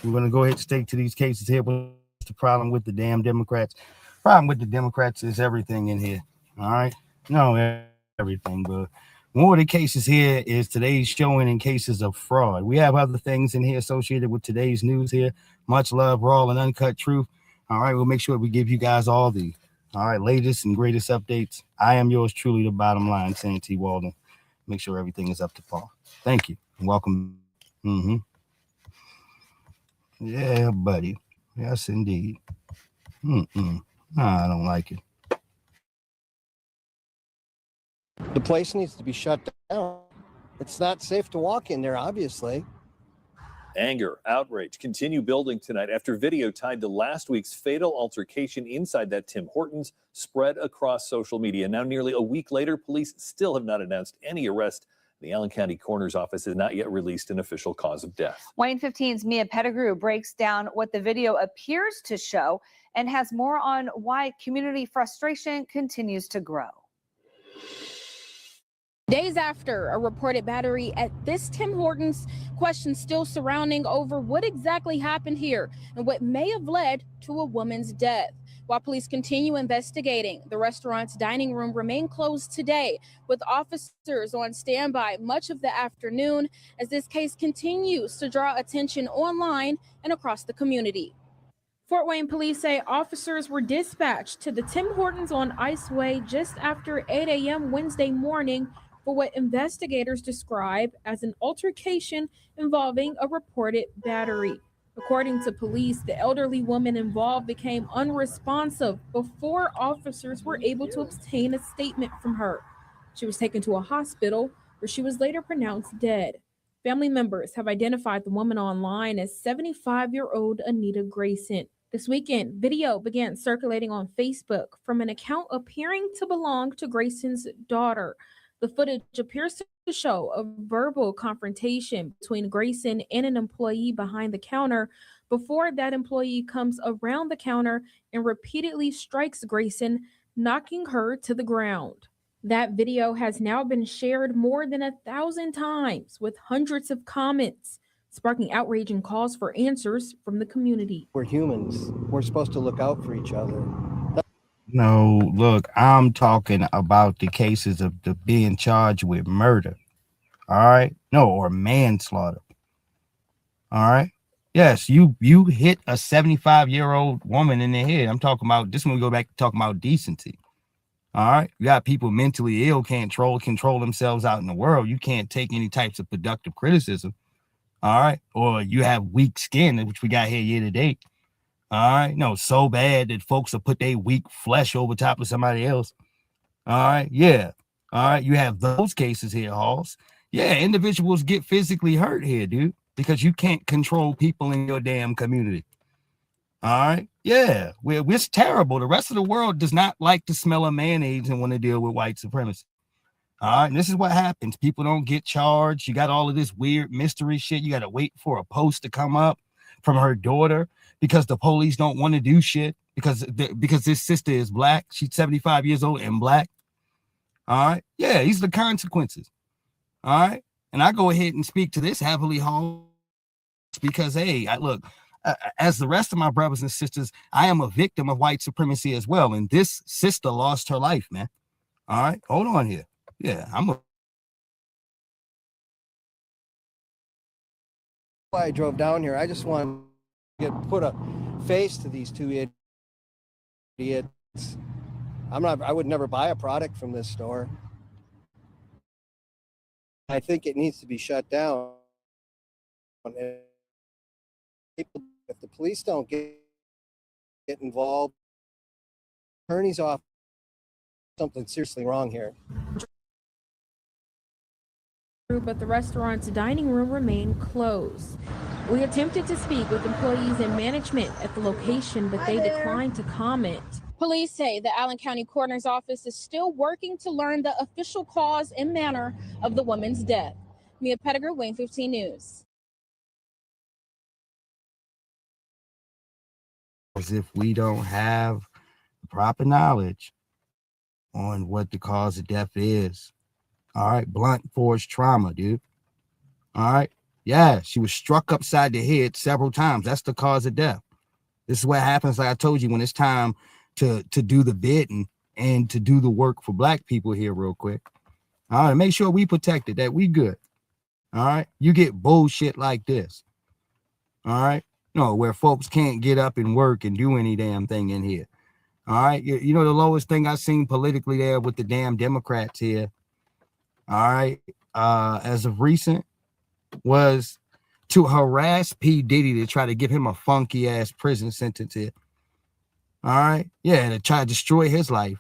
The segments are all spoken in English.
We're going to go ahead and stick to these cases here. What's the problem with the damn Democrats? Problem with the Democrats is everything in here. All right. No, everything, but one of the cases here is today's showing in cases of fraud. We have other things in here associated with today's news here. Much love, Raw and Uncut Truth. All right. We'll make sure we give you guys all the latest and greatest updates. I am yours truly, the bottom line, Santee Walden. Make sure everything is up to par. Thank you. And welcome. Yeah, buddy. Yes, indeed. Nah, I don't like it. The place needs to be shut down. It's not safe to walk in there, obviously. Anger, outrage continue building tonight after video tied to last week's fatal altercation inside that Tim Hortons spread across social media. Now, nearly a week later, police still have not announced any arrest. The Allen County Coroner's Office has not yet released an official cause of death. WANE 15's Mia Pettigrew breaks down what the video appears to show and has more on why community frustration continues to grow. Days after a reported battery at this Tim Hortons, questions still surrounding over what exactly happened here and what may have led to a woman's death. While police continue investigating, the restaurant's dining room remained closed today with officers on standby much of the afternoon as this case continues to draw attention online and across the community. Fort Wayne police say officers were dispatched to the Tim Hortons on Ice Way just after 8 a.m. Wednesday morning for what investigators describe as an altercation involving a reported battery. According to police, the elderly woman involved became unresponsive before officers were able to obtain a statement from her. She was taken to a hospital where she was later pronounced dead. Family members have identified the woman online as 75-year-old Anita Grayson. This weekend, video began circulating on Facebook from an account appearing to belong to Grayson's daughter. The footage appears to show a verbal confrontation between Grayson and an employee behind the counter before that employee comes around the counter and repeatedly strikes Grayson, knocking her to the ground. That video has now been shared more than 1,000 times with hundreds of comments, sparking outrage and calls for answers from the community. We're humans. We're supposed to look out for each other. No, look, I'm talking about the cases of the being charged with murder. All right. No, or manslaughter. All right. Yes, you hit a 75-year-old woman in the head. I'm talking about this when we go back to talking about decency. All right. You got people mentally ill, can't control themselves out in the world. You can't take any types of productive criticism. All right. Or you have weak skin, which we got here year to date. All right. No, so bad that folks will put their weak flesh over top of somebody else. All right. Yeah. All right. You have those cases here, Halls. Yeah. Individuals get physically hurt here, dude, because you can't control people in your damn community. All right. Yeah. We're terrible. The rest of the world does not like the smell of mayonnaise and want to deal with white supremacy. All right. And this is what happens. People don't get charged. You got all of this weird mystery shit. You got to wait for a post to come up from her daughter because the police don't want to do shit because this sister is black. She's 75 years old and black. All right. Yeah. These are the consequences. All right. And I go ahead and speak to this heavily hard because, hey, look, as the rest of my brothers and sisters, I am a victim of white supremacy as well. And this sister lost her life, man. All right. Hold on here. Yeah. I drove down here. I just want to put a face to these two idiots. I would never buy a product from this store. I think it needs to be shut down. If the police don't get involved, attorney's off, something seriously wrong here. But the restaurant's dining room remained closed. We attempted to speak with employees and management at the location, but they declined to comment. Police say the Allen County Coroner's Office is still working to learn the official cause and manner of the woman's death. Mia Pettigrew, WANE 15 News. As if we don't have proper knowledge on what the cause of death is. All right. Blunt force trauma, dude. All right. Yeah, she was struck upside the head several times. That's the cause of death. This is what happens, like I told you, when it's time to do the bidding and to do the work for black people here real quick. All right, make sure we protected, that we good. All right, you get bullshit like this. All right, no, where folks can't get up and work and do any damn thing in here. All right, you know the lowest thing I seen politically there with the damn Democrats here. All right, as of recent, was to harass P. Diddy to try to give him a funky ass prison sentence here. All right, yeah, to try to destroy his life,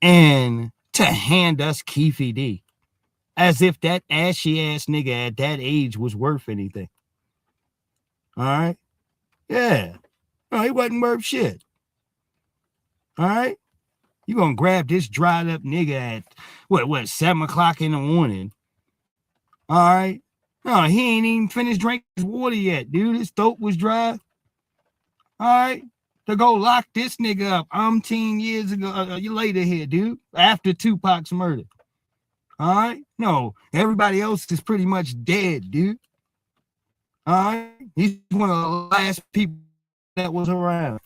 and to hand us Keefe D. As if that ashy ass nigga at that age was worth anything. All right. Yeah. No, he wasn't worth shit. All right. You gonna grab this dried up nigga at what 7 o'clock in the morning. All right. No, he ain't even finished drinking his water yet, dude. His throat was dry. All right. To go lock this nigga up 10 years ago, later here, dude, after Tupac's murder. All right. No, everybody else is pretty much dead, dude. All right. He's one of the last people that was around.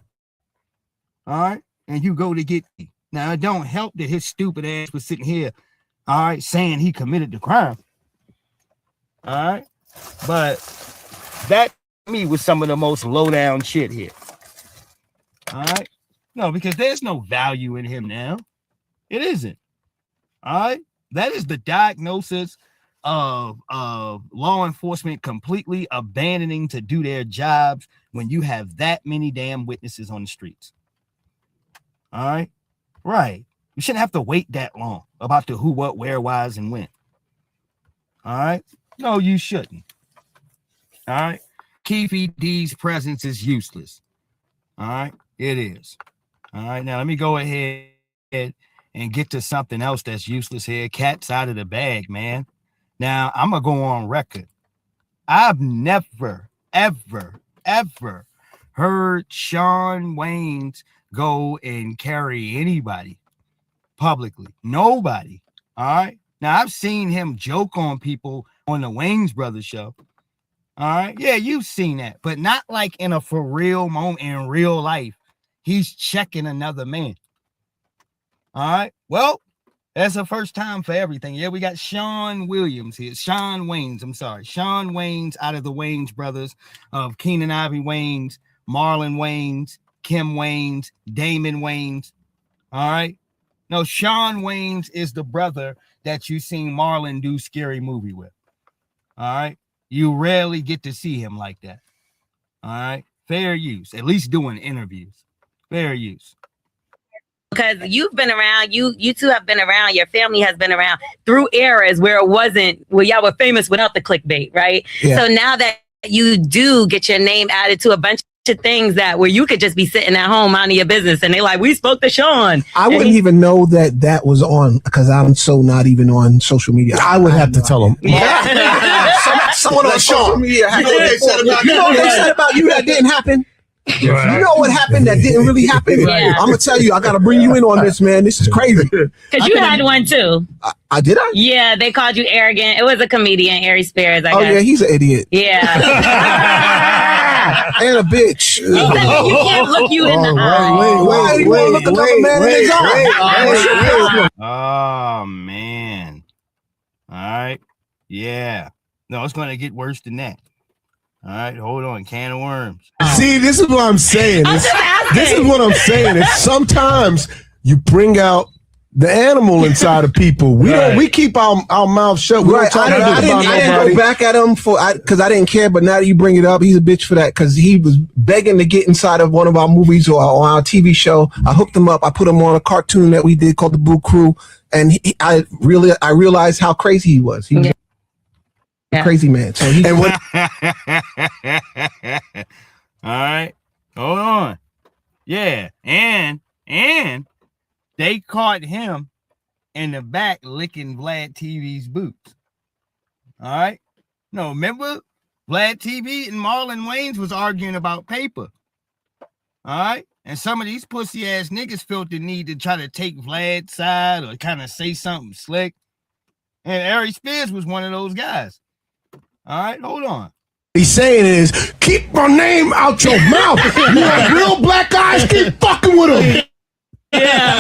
All right. And you go to get me. Now, it don't help that his stupid ass was sitting here, all right, saying he committed the crime. All right. But that, to me, was some of the most low down shit here. All right. No, because there's no value in him now. It isn't. All right. That is the diagnosis of law enforcement completely abandoning to do their jobs when you have that many damn witnesses on the streets. All right. Right. You shouldn't have to wait that long about the who, what, where, whys, and when. All right. No, you shouldn't. All right. Keefe D's presence is useless. All right. It is. All right. Now, let me go ahead and get to something else that's useless here. Cat's out of the bag, man. Now, I'm going to go on record. I've never, ever, ever heard Shawn Wayans go and carry anybody publicly. Nobody. All right. Now, I've seen him joke on people on the Wayans Brothers show. All right. Yeah, you've seen that, but not like in a for real moment in real life. He's checking another man. All right. Well, that's the first time for everything. Yeah, we got Shawn Williams here. Shawn Wayans. I'm sorry. Shawn Wayans out of the Wayans brothers of Keenan Ivory Wayans, Marlon Wayans, Kim Wayans, Damon Wayans. All right. No, Shawn Wayans is the brother that you seen Marlon do Scary Movie with. All right. You rarely get to see him like that. All right. Fair use. At least doing interviews. Fair use. Because you've been around, you two have been around, your family has been around through eras where it wasn't, well, y'all were famous without the clickbait, right? Yeah. So now that you do get your name added to a bunch of things that where you could just be sitting at home minding your business and they like, we spoke to Shawn. I wouldn't even know that was on because I'm so not even on social media. I would have to tell them. Yeah. Someone on Shawn. You know what they said about you that didn't happen? Right. You know what happened that didn't really happen? Yeah. I'm gonna tell you, I gotta bring you in on this, man. This is crazy. Because you had one too. I did. Yeah, they called you arrogant. It was a comedian, Harry Spears. I guess. Yeah, he's an idiot. Yeah. And a bitch. You can't look you in the eye. Wait. Oh man. All right. Yeah. No, it's gonna get worse than that. All right, hold on. Can of worms. See, this is what I'm saying. This is what I'm saying. Is sometimes you bring out the animal inside of people. We keep our mouth shut. We don't talk I didn't go back at him because I didn't care. But now that you bring it up, he's a bitch for that because he was begging to get inside of one of our movies or on our TV show. I hooked him up. I put him on a cartoon that we did called The Boo Crew, and I realized how crazy he was. He was crazy man. So he all right, hold on. Yeah, and they caught him in the back licking Vlad TV's boots. All right. No, remember Vlad TV and Marlon Wayans was arguing about paper. All right. And some of these pussy ass niggas felt the need to try to take Vlad's side or kind of say something slick. And Harry Spears was one of those guys. All right, hold on. He's saying is, keep my name out your mouth. You want real black guys, keep fucking with him. Yeah.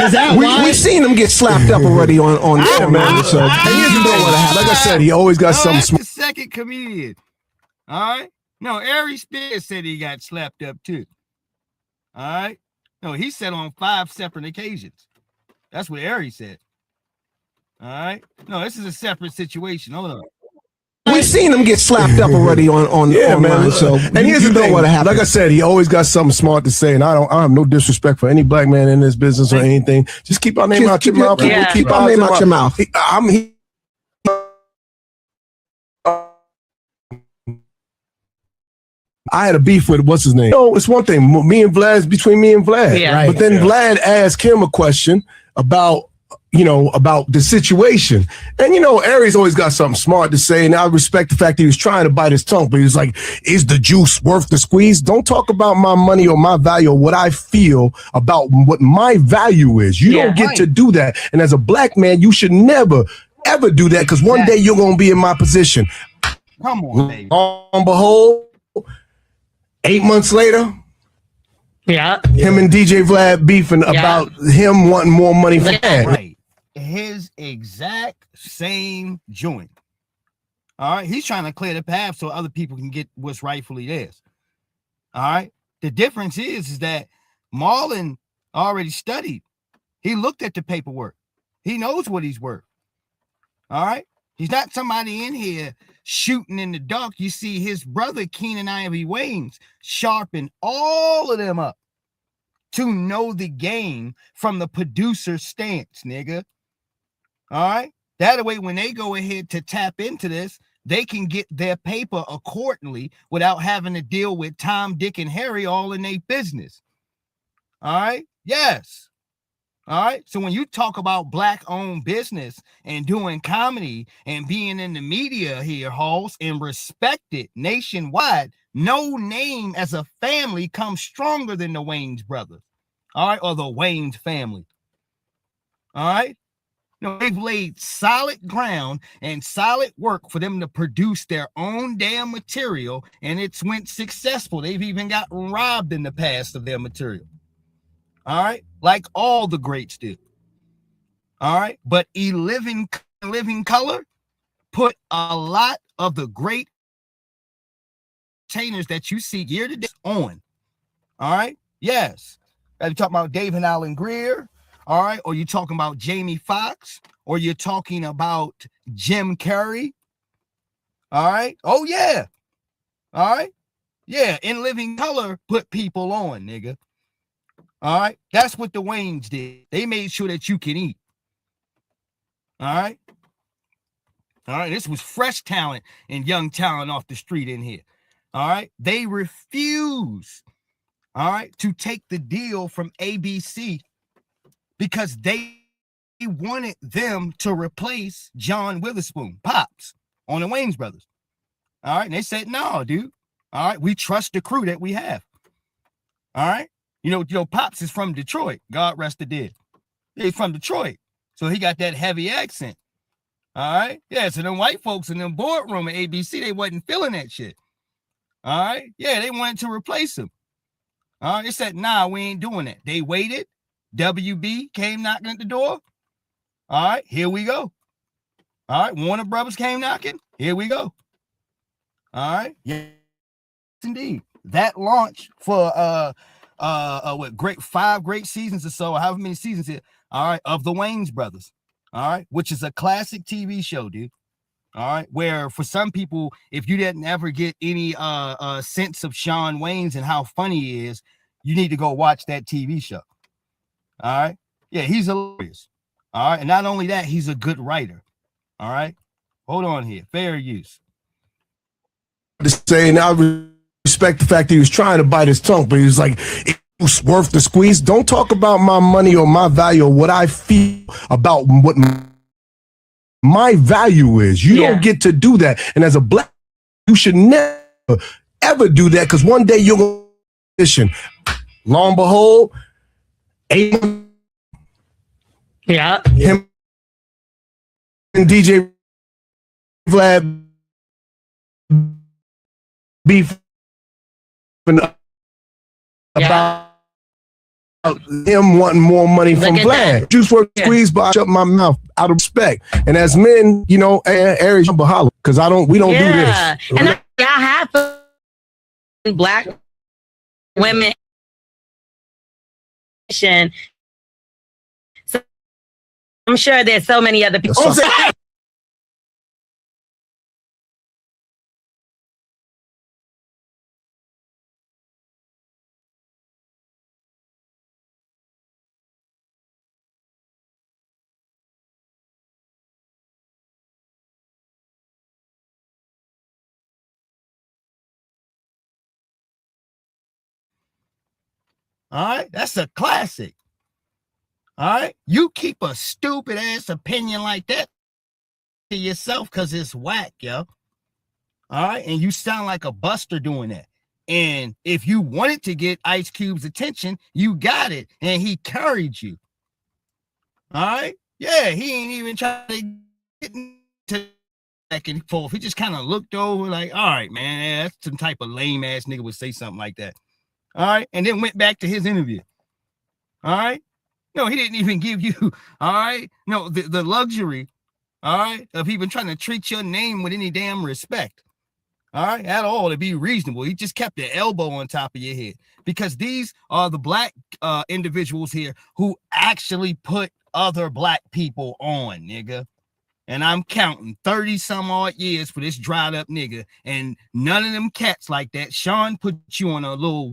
Is that We seen him get slapped up already on man. So like I said, he always got something That's smart. the second comedian. All right. No, Ari Spears said he got slapped up too. All right. No, he said on 5 separate occasions. That's what Ari said. All right. No, this is a separate situation. Hold on. We seen him get slapped up already on man. So and here's the thing, like I said, he always got something smart to say, and I have no disrespect for any black man in this business or anything. Just keep our name out your mouth. Yeah. Keep our name out your mouth. I had a beef with what's his name. No, it's one thing. Between me and Vlad. Yeah. But then Vlad asked him a question about the situation. And, Aries always got something smart to say. And I respect the fact that he was trying to bite his tongue, but he was like, is the juice worth the squeeze? Don't talk about my money or my value or what I feel about what my value is. You don't get to do that. And as a black man, you should never, ever do that, because one day you're going to be in my position. Come on, baby. On behold, 8 months later, him and DJ Vlad beefing about him wanting more money for that. Right. His exact same joint. All right. He's trying to clear the path so other people can get what's rightfully theirs. All right. The difference is that Marlon already studied. He looked at the paperwork. He knows what he's worth. All right. He's not somebody in here shooting in the dark. You see his brother, Keenan Ivy Waynes, sharpen all of them up to know the game from the producer's stance, nigga. All right. That way, when they go ahead to tap into this, they can get their paper accordingly without having to deal with Tom, Dick, and Harry all in their business. All right. Yes. All right. So when you talk about black-owned business and doing comedy and being in the media here, halls, and respected nationwide, no name as a family comes stronger than the Wayans brothers. All right. Or the Wayans family. All right. They've laid solid ground and solid work for them to produce their own damn material, and it's went successful. They've even got robbed in the past of their material. All right. Like all the greats do. All right. But Living Color put a lot of the great entertainers that you see year to day on. All right. Yes. You talking about David Allen Greer. All right. Or you're talking about Jamie Foxx, or you're talking about Jim Carrey. All right. Oh, yeah. All right. Yeah. In Living Color put people on, nigga. All right. That's what the Wayans did. They made sure that you can eat. All right. All right. This was fresh talent and young talent off the street in here. All right. They refuse, all right, to take the deal from ABC because they wanted them to replace John Witherspoon, Pops, on the Wayans brothers. All right. And they said, no, dude. All right. We trust the crew that we have. All right. You know, Pops is from Detroit. God rest the dead. He's from Detroit. So he got that heavy accent. All right. Yeah. So them white folks in them boardroom at ABC, they wasn't feeling that shit. All right. Yeah. They wanted to replace him. All right. They said, nah, we ain't doing that. They waited. WB came knocking at the door. All right. Here we go. All right. Warner Brothers came knocking. Here we go. All right. Yes, indeed. That launch for what 5 great seasons or so, however many seasons here, all right, of the Wayans brothers, all right, which is a classic TV show, dude. All right, where for some people, if you didn't ever get any sense of Shawn Wayans and how funny he is, you need to go watch that TV show. All right, yeah, he's hilarious. All right, and not only that, he's a good writer. All right, hold on here, fair use. To say, and I respect the fact that he was trying to bite his tongue, but he was like, it's worth the squeeze. Don't talk about my money or my value or what I feel about what my value is. You don't get to do that. And as a black, you should never, ever do that, because one day you're going to position. Long behold, 8 months. Him and DJ Vlad beefing about him wanting more money from Vlad. Juice WRLD squeeze, but I shut my mouth out of respect. And as men, you know, Aries, holler, because we don't do this. And y'all have black women. So I'm sure there's so many other people. All right, that's a classic. All right, you keep a stupid ass opinion like that to yourself because it's whack, yo. All right, and you sound like a buster doing that. And if you wanted to get Ice Cube's attention, you got it, and he carried you. All right, yeah, he ain't even trying to get into back and forth. He just kind of looked over like, all right, man, yeah, that's some type of lame ass nigga would say something like that. All right, and then went back to his interview. All right, no, he didn't even give you, all right, no, the luxury, all right, of even trying to treat your name with any damn respect. All right, at all, to be reasonable. He just kept the elbow on top of your head because these are the black individuals here who actually put other black people on, nigga. And I'm counting 30 some odd years for this dried up nigga. And none of them cats like that. Sean put you on a little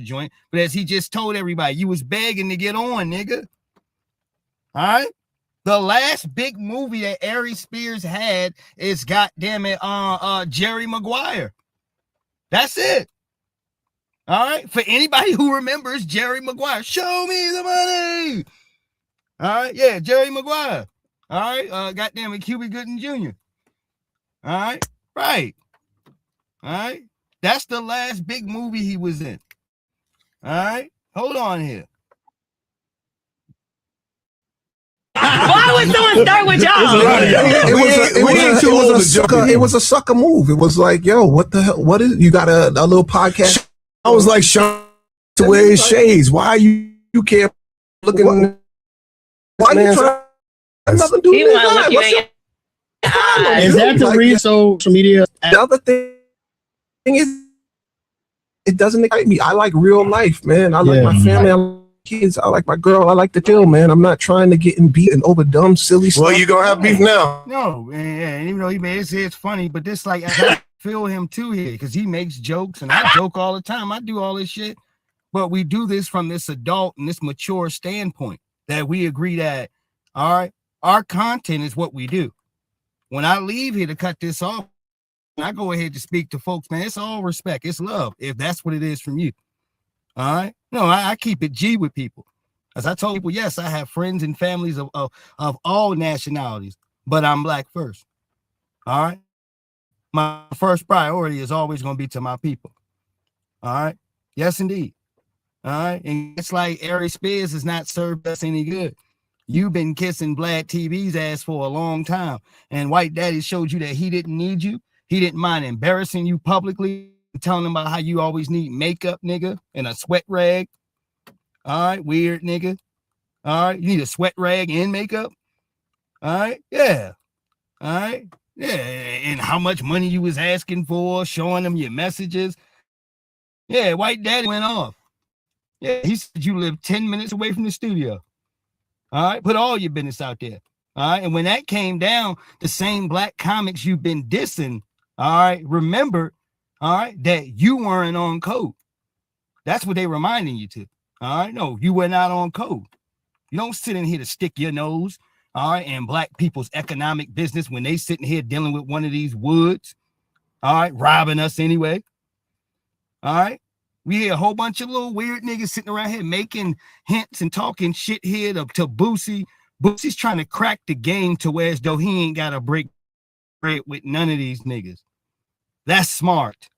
joint, but as he just told everybody, you was begging to get on, nigga. All right. The last big movie that Aries Spears had is goddamn it, Jerry Maguire. That's it. All right. For anybody who remembers Jerry Maguire, show me the money. All right. Yeah, Jerry Maguire. All right. Goddamn it, Cuba Gooding Jr. All right. Right. All right. That's the last big movie he was in. All right. Hold on here. Why would someone start with y'all? It was a sucker move. It was like, yo, what the hell? What is, you got a little podcast? I was like, Sean to wear his shades. Why you can't look at why you trying nothing to do with that? Is that the reason social media? The other thing is, it doesn't excite me. I like real life, man. I like my family. I like kids. I like my girl. I like to chill, man. I'm not trying to get beaten over dumb, silly stuff. Well, you gonna have beef now? No, and even though he made it's funny, but this like I feel him too here because he makes jokes and I joke all the time. I do all this shit, but we do this from this adult and this mature standpoint that we agree that all right, our content is what we do. When I leave here to cut this off, I go ahead to speak to folks, man. It's all respect. It's love. If that's what it is from you. All right. No, I keep it G with people. As I told people, yes, I have friends and families of all nationalities, but I'm black first. All right. My first priority is always going to be to my people. All right. Yes, indeed. All right. And it's like Aries Spears has not served us any good. You've been kissing Vlad TV's ass for a long time. And White Daddy showed you that he didn't need you. He didn't mind embarrassing you publicly, telling him about how you always need makeup, nigga, and a sweat rag. All right, weird nigga. All right, you need a sweat rag and makeup. All right, yeah. All right, yeah. And how much money you was asking for, showing them your messages. Yeah, White Daddy went off. Yeah, he said you live 10 minutes away from the studio. All right, put all your business out there. All right, and when that came down, the same black comics you've been dissing, all right, remember, all right, that you weren't on code. That's what they reminding you to. All right, no, you were not on code. You don't sit in here to stick your nose, all right, in black people's economic business when they sitting here dealing with one of these woods, all right, robbing us anyway. All right. We hear a whole bunch of little weird niggas sitting around here making hints and talking shit here to Boosie. Boosie's trying to crack the game to where as though he ain't got to break bread with none of these niggas. That's smart.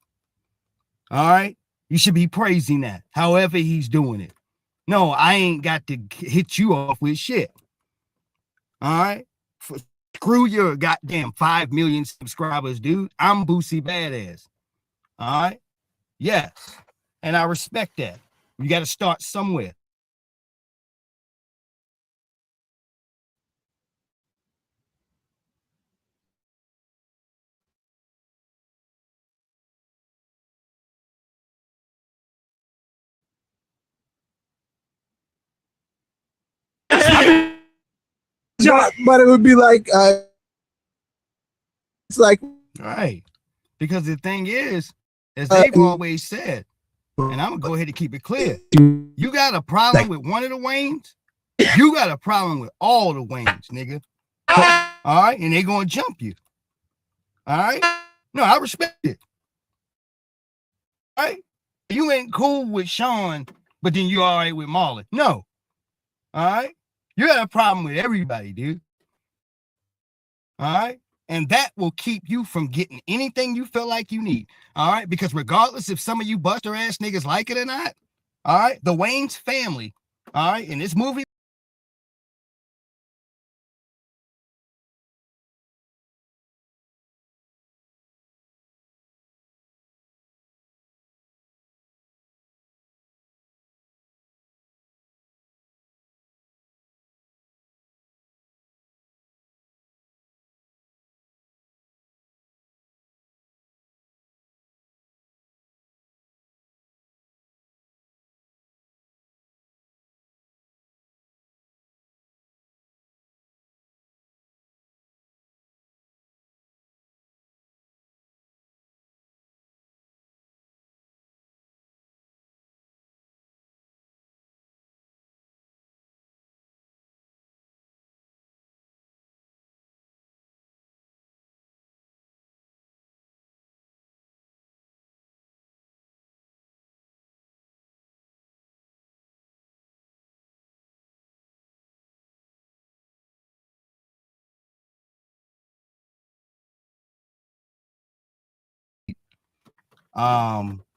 All right? You should be praising that. However he's doing it. No, I ain't got to hit you off with shit. All right? Screw your goddamn 5 million subscribers, dude. I'm Boosie Badass. All right? Yes. And I respect that. You got to start somewhere. But it would be like, it's like, right. Because the thing is, as they've always said, and I'm gonna go ahead and keep it clear. You got a problem with one of the Waynes, you got a problem with all the Waynes, nigga. All right, and they gonna jump you. All right. No, I respect it. All right. You ain't cool with Sean, but then you all right with Marlon. No. All right. You got a problem with everybody, dude. All right. And that will keep you from getting anything you feel like you need. All right. Because regardless if some of you buster ass niggas like it or not, all right, the Wayne's family, all right, in this movie.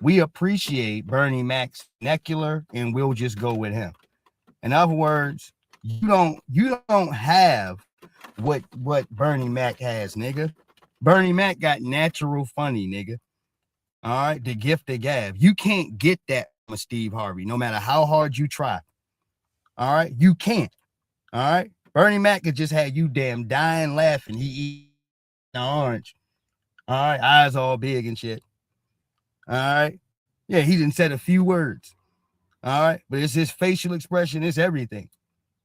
We appreciate Bernie Mac's vernacular and we'll just go with him. In other words, you don't have what Bernie Mac has, nigga. Bernie Mac got natural funny, nigga. All right, the gift of gab. You can't get that from Steve Harvey, no matter how hard you try. All right, you can't. All right, Bernie Mac could just have you damn dying laughing. He eat the orange. All right, eyes all big and shit. All right, yeah, he didn't said a few words. All right, but it's his facial expression, it's everything.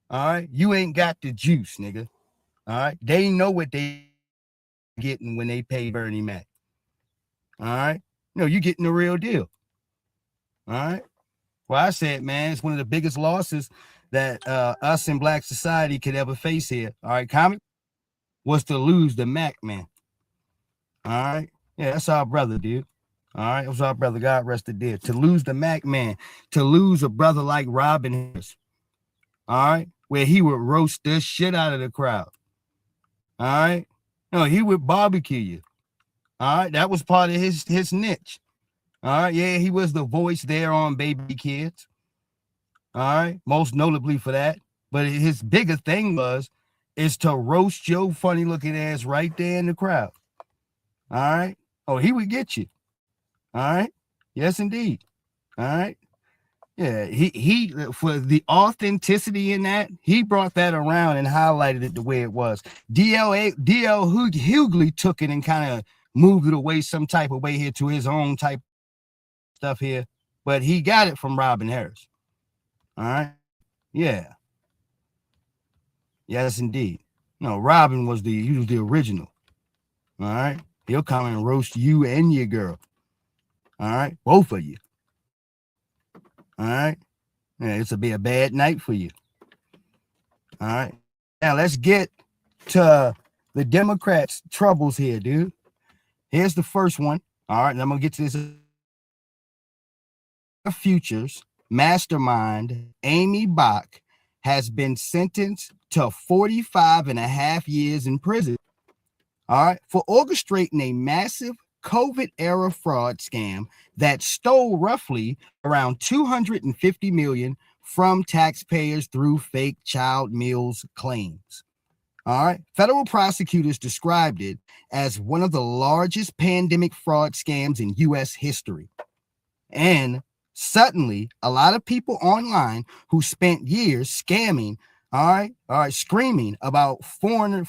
All right, you ain't got the juice, nigga. All right, they know what they getting when they pay Bernie Mac. All right, no, you getting the real deal. All right, well, I said, man, it's one of the biggest losses that us in Black society could ever face here. All right, comic was to lose the Mac man. All right, yeah, that's our brother, dude. All right, it was our brother. God rest his dead. To lose the Mac man, to lose a brother like Robin Harris. All right, where he would roast the shit out of the crowd. All right, no, he would barbecue you. All right, that was part of his niche. All right, yeah, he was the voice there on Baby Kids. All right, most notably for that. But his bigger thing is to roast your funny looking ass right there in the crowd. All right, oh, he would get you. All right, yes, indeed. All right. Yeah, he for the authenticity in that, he brought that around and highlighted it the way it was. DL Hughley took it and kind of moved it away some type of way here to his own type of stuff here, but he got it from Robin Harris. All right, yeah, yes, indeed. No, Robin was the original. All right, he'll come and roast you and your girl. All right, both of you. All right. Yeah, it's to be a bad night for you. All right. Now let's get to the Democrats' troubles here, dude. Here's the first one. All right. And I'm going to get to this. Futures mastermind Amy Bach has been sentenced to 45 and a half years in prison. All right. For orchestrating a massive COVID-era fraud scam that stole roughly around $250 million from taxpayers through fake child meals claims. All right. Federal prosecutors described it as one of the largest pandemic fraud scams in U.S. history. And suddenly, a lot of people online who spent years scamming, all right, screaming about foreign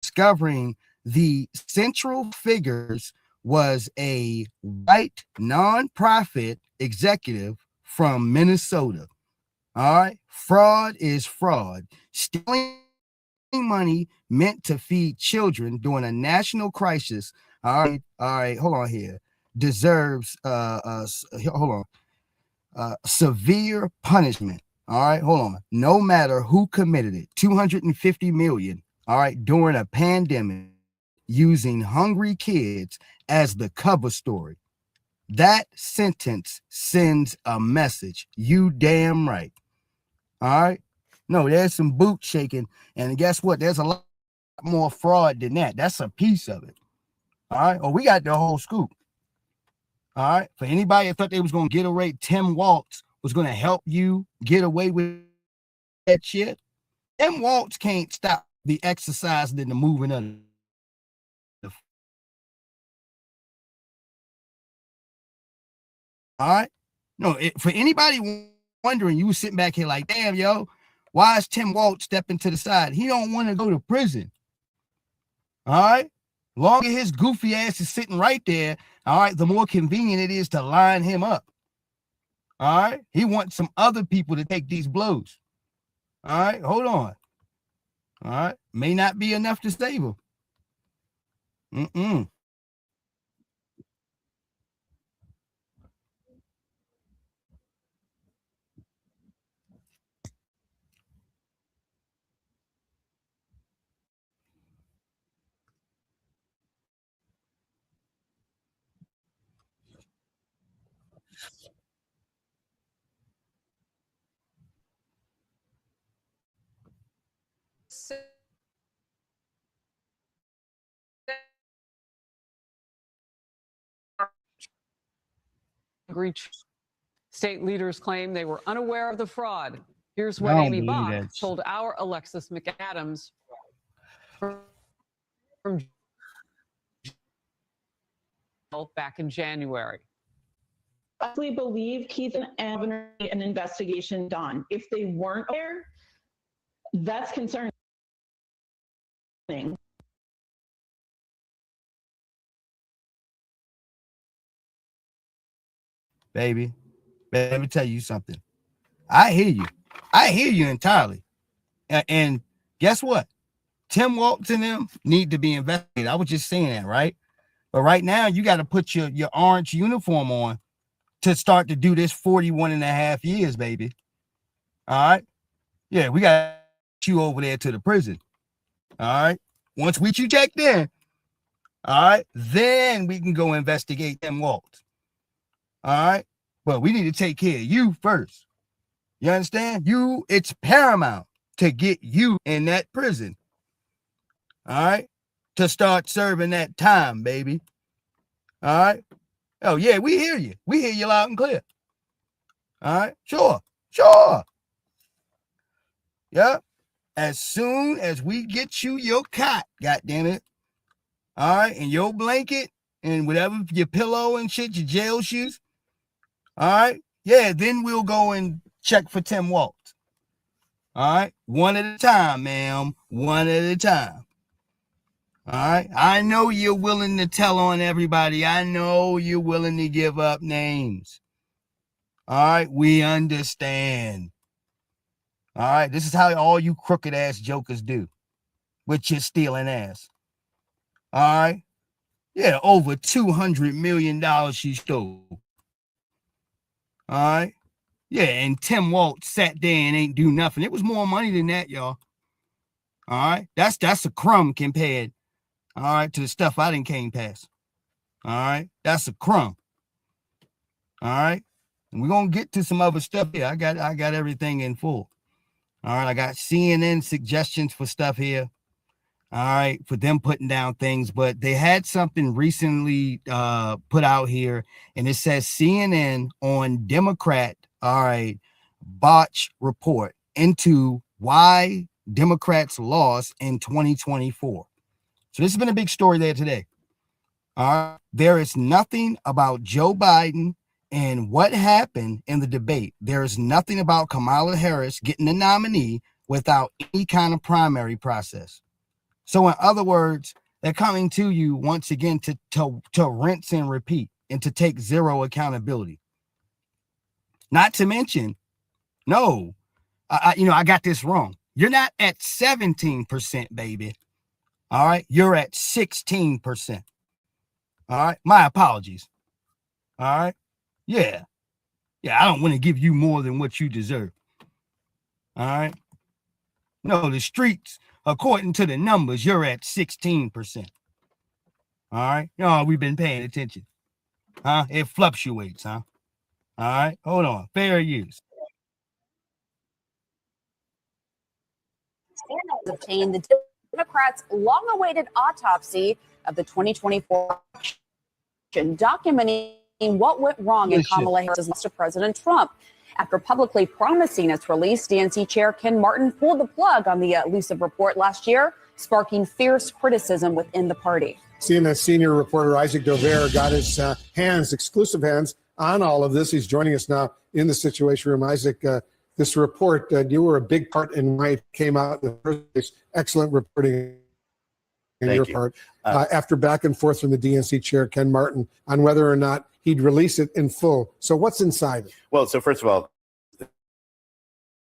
discovering the central figures was a white nonprofit executive from Minnesota. All right. Fraud is fraud. Stealing money meant to feed children during a national crisis. All right, hold on here. Deserves severe punishment. All right, hold on. No matter who committed it, 250 million. All right, during a pandemic, using hungry kids as the cover story. That sentence sends a message. You damn right. All right. No, there's some boot shaking. And guess what? There's a lot more fraud than that. That's a piece of it. All right. Oh, we got the whole scoop. All right. For anybody that thought they was going to get away, Tim Waltz was going to help you get away with that shit. Tim Waltz can't stop the exercising and the moving of the. All right. No, for anybody wondering, you sitting back here like, damn, yo, why is Tim Waltz stepping to the side? He don't want to go to prison. All right. Longer his goofy ass is sitting right there, all right, the more convenient it is to line him up. All right. He wants some other people to take these blows. All right. Hold on. All right. May not be enough to save him. State leaders claim they were unaware of the fraud. Here's what Amy Bach told our Alexis McAdams from back in January. I believe Keith and Governor an investigation done. If they weren't aware, that's concerning. Baby, let me tell you something. I hear you. I hear you entirely. And guess what? Tim Waltz and them need to be investigated. I was just saying that, right? But right now, you got to put your orange uniform on to start to do this 41 and a half years, baby. All right? Yeah, we got you over there to the prison. All right? Once we you checked in, all right, then we can go investigate Tim Waltz. All right? Well, we need to take care of you first. You understand? It's paramount to get you in that prison. All right? To start serving that time, baby. All right? Oh, yeah, we hear you. We hear you loud and clear. All right? Sure. Yeah. As soon as we get you your cot, goddammit. All right? And your blanket and whatever, your pillow and shit, your jail shoes. All right? Yeah, then we'll go and check for Tim Waltz. All right? One at a time, ma'am. One at a time. All right? I know you're willing to tell on everybody. I know you're willing to give up names. All right? We understand. All right? This is how all you crooked ass jokers do with your stealing ass. All right? Yeah, over $200 million she stole. All right? Yeah, and Tim Waltz sat there and ain't do nothing. It was more money than that, y'all. All right? That's a crumb compared, all right, to the stuff I didn't came past. All right? That's a crumb. All right? And we're going to get to some other stuff here. I got everything in full. All right? I got CNN suggestions for stuff here. All right, for them putting down things, but they had something recently put out here, and it says CNN on Democrat, all right, botch report into why Democrats lost in 2024. So this has been a big story there today. There is nothing about Joe Biden and what happened in the debate. There is nothing about Kamala Harris getting the nominee without any kind of primary process. So in other words, they're coming to you once again to rinse and repeat and to take zero accountability. Not to mention, no, I got this wrong. You're not at 17%, baby. All right, you're at 16%. All right, my apologies. All right, yeah, I don't want to give you more than what you deserve. All right, no, the streets, according to the numbers, you're at 16%. All right, no, we've been paying attention. It fluctuates, All right, hold on, fair use. Obtained the Democrats' long-awaited autopsy of the 2024 election, documenting what went wrong in Kamala Harris's loss to President Trump. After publicly promising its release, DNC Chair Ken Martin pulled the plug on the elusive report last year, sparking fierce criticism within the party. CNN senior reporter Isaac Dover got his exclusive hands on all of this. He's joining us now in the Situation Room. Isaac, this report, you were a big part in why it came out in the first place. Excellent reporting on your part. After back and forth from the DNC chair, Ken Martin, on whether or not he'd release it in full. So what's inside it? Well, so first of all,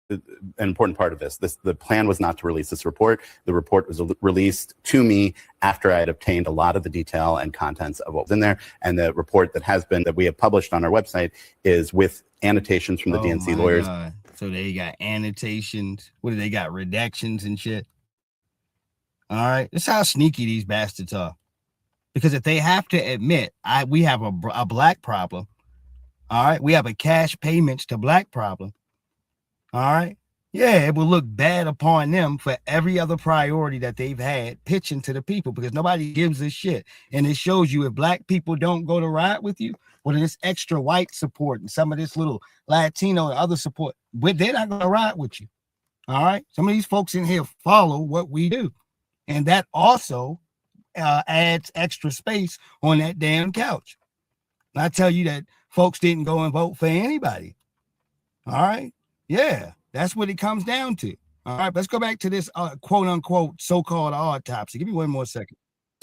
an important part of the plan was not to release this report. The report was released to me after I had obtained a lot of the detail and contents of what was in there. And the report that we have published on our website is with annotations from the DNC lawyers. God. So they got annotations. What do they got? Redactions and shit. All right. This is how sneaky these bastards are. Because if they have to admit, we have a black problem. All right. We have a cash payments to black problem. All right. Yeah, it will look bad upon them for every other priority that they've had pitching to the people because nobody gives a shit. And it shows you if black people don't go to ride with you, or this extra white support and some of this little Latino and other support, but they're not going to ride with you. All right. Some of these folks in here follow what we do. And that also adds extra space on that damn couch. And I tell you that folks didn't go and vote for anybody. All right. Yeah, that's what it comes down to. All right. Let's go back to this quote unquote so-called autopsy. Give me one more second.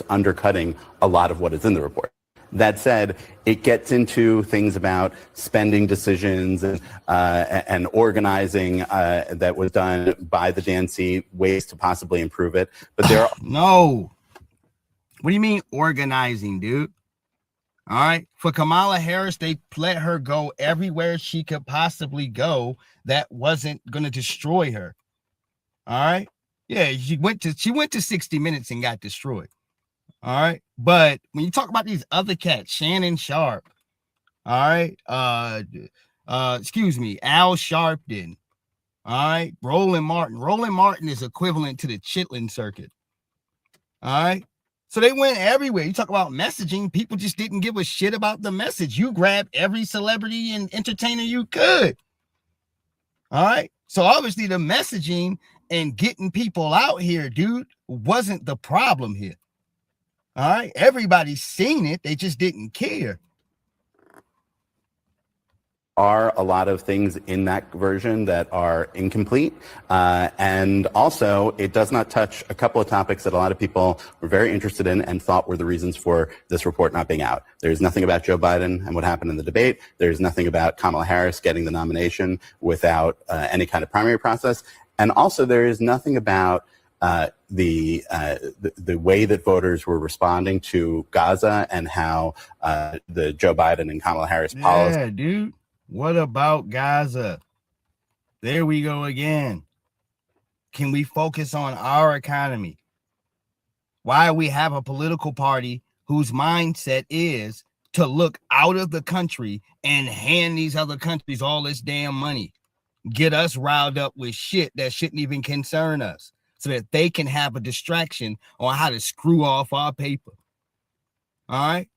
Undercutting a lot of what is in the report. That said, it gets into things about spending decisions and organizing that was done by the DNC, ways to possibly improve it. But there are no. What do you mean organizing, dude? All right. For Kamala Harris, they let her go everywhere she could possibly go that wasn't going to destroy her. All right. Yeah, she went to 60 Minutes and got destroyed. All right. But when you talk about these other cats, Shannon Sharp, all right, Al Sharpton, all right, Roland Martin is equivalent to the Chitlin circuit. All right. So they went everywhere. You talk about messaging, people just didn't give a shit about the message. You grabbed every celebrity and entertainer you could. All right. So obviously the messaging and getting people out here, dude, wasn't the problem here. All right. Everybody's seen it. They just didn't care. Are a lot of things in that version that are incomplete. And also, it does not touch a couple of topics that a lot of people were very interested in and thought were the reasons for this report not being out. There's nothing about Joe Biden and what happened in the debate. There's nothing about Kamala Harris getting the nomination without any kind of primary process. And also, there is nothing about the way that voters were responding to Gaza and how the Joe Biden and Kamala Harris policy. Yeah, dude. What about Gaza? There we go again. Can we focus on our economy? Why we have a political party whose mindset is to look out of the country and hand these other countries all this damn money, get us riled up with shit that shouldn't even concern us so that they can have a distraction on how to screw off our paper. All right?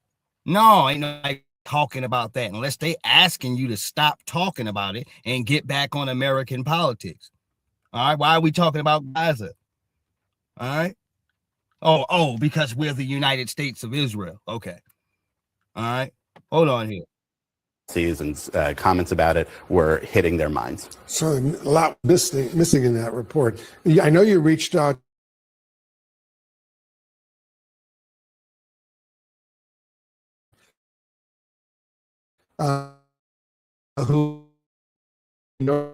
No, ain't no talking about that unless they asking you to stop talking about it and get back on American politics. All right, why are we talking about Gaza? All right. Oh, because we're the United States of Israel. Okay. All right. Hold on here. And comments about it were hitting their minds. So a lot missing in that report. I know you reached out who know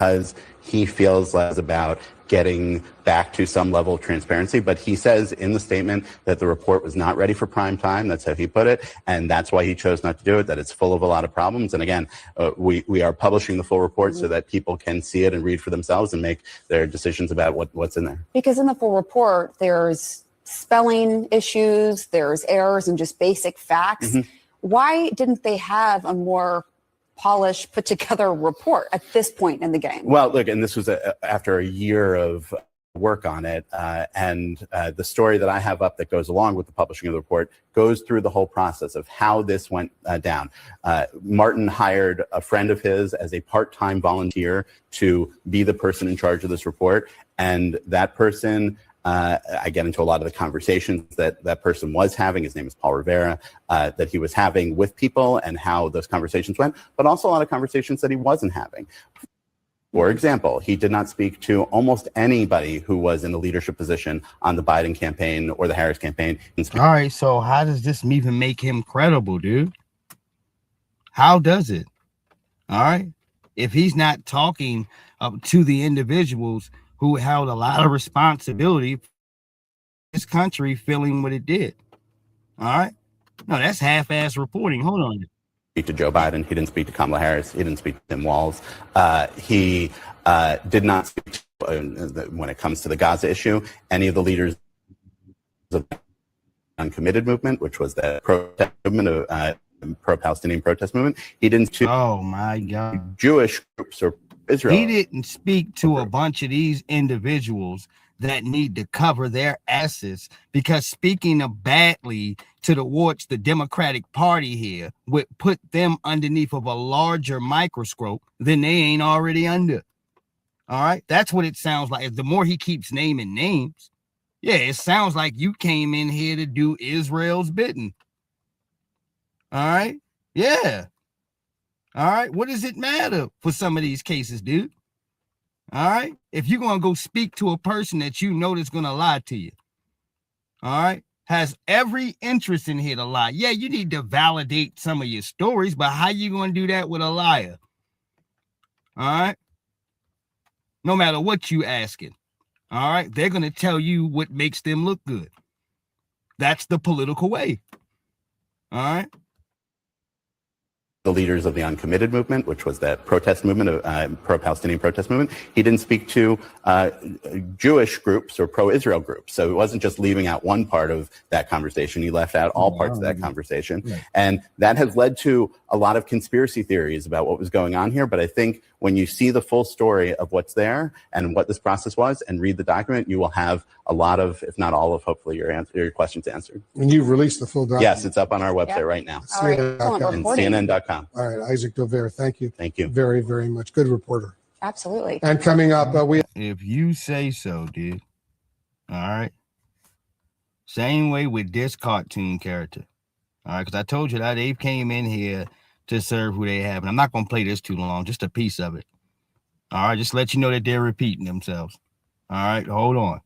because he feels like it's about getting back to some level of transparency. But he says in the statement that the report was not ready for prime time. That's how he put it. And that's why he chose not to do it, that it's full of a lot of problems. And again, we are publishing the full report so that people can see it and read for themselves and make their decisions about what's in there. Because in the full report, there's spelling issues, there's errors and just basic facts. Mm-hmm. Why didn't they have a more polished, put together report at this point in the game? Well, look, and this was after a year of work on it. And the story that I have up that goes along with the publishing of the report goes through the whole process of how this went down. Martin hired a friend of his as a part-time volunteer to be the person in charge of this report. And that person, I get into a lot of the conversations that person was having. His name is Paul Rivera, that he was having with people and how those conversations went, but also a lot of conversations that he wasn't having. For example, he did not speak to almost anybody who was in a leadership position on the Biden campaign or the Harris campaign. All right, so how does this even make him credible, dude? How does it? All right. If he's not talking to the individuals who held a lot of responsibility for this country feeling what it did. All right. No, that's half-ass reporting. Hold on. Speak to Joe Biden. He didn't speak to Kamala Harris. He didn't speak to Tim Walz. He did not speak to, when it comes to the Gaza issue, any of the leaders of the Uncommitted movement, which was the protest movement, pro-Palestinian protest movement. He didn't speak to oh my God, Jewish groups or Israel. He didn't speak to a bunch of these individuals that need to cover their asses, because speaking badly towards the Democratic Party here would put them underneath of a larger microscope than they ain't already under. All right. That's what it sounds like. The more he keeps naming names, yeah, it sounds like you came in here to do Israel's bidding. All right. Yeah. All right. What does it matter for some of these cases, dude? All right. If you're going to go speak to a person that you know that's going to lie to you, all right, has every interest in here to lie. Yeah, you need to validate some of your stories, but how you going to do that with a liar? All right. No matter what you asking. All right. They're going to tell you what makes them look good. That's the political way. All right. The leaders of the Uncommitted movement, which was that protest movement, pro-Palestinian protest movement. He didn't speak to Jewish groups or pro-Israel groups. So it wasn't just leaving out one part of that conversation. He left out all parts of that conversation. Yeah. And that has led to a lot of conspiracy theories about what was going on here. But I think when you see the full story of what's there and what this process was and read the document, you will have a lot of, if not all of, hopefully your questions answered. And you've released the full document. Yes, it's up on our website right now. CNN.com. And CNN.com. All right, Isaac Dover, thank you. Thank you. Very, very much. Good reporter. Absolutely. And coming up, if you say so, dude. All right. Same way with this cartoon character. All right, because I told you that they came in here to serve who they have. And I'm not going to play this too long, just a piece of it. All right, just let you know that they're repeating themselves. All right, hold on.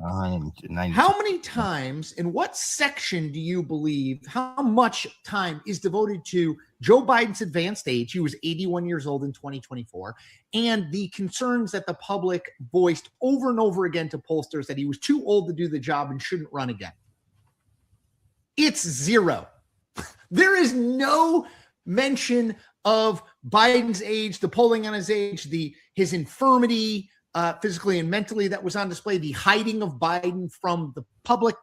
How many times, in what section do you believe, how much time is devoted to Joe Biden's advanced age? He was 81 years old in 2024, and the concerns that the public voiced over and over again to pollsters that he was too old to do the job and shouldn't run again. It's zero. There is no mention of Biden's age, the polling on his age, his infirmity, physically and mentally, that was on display, the hiding of Biden from the public.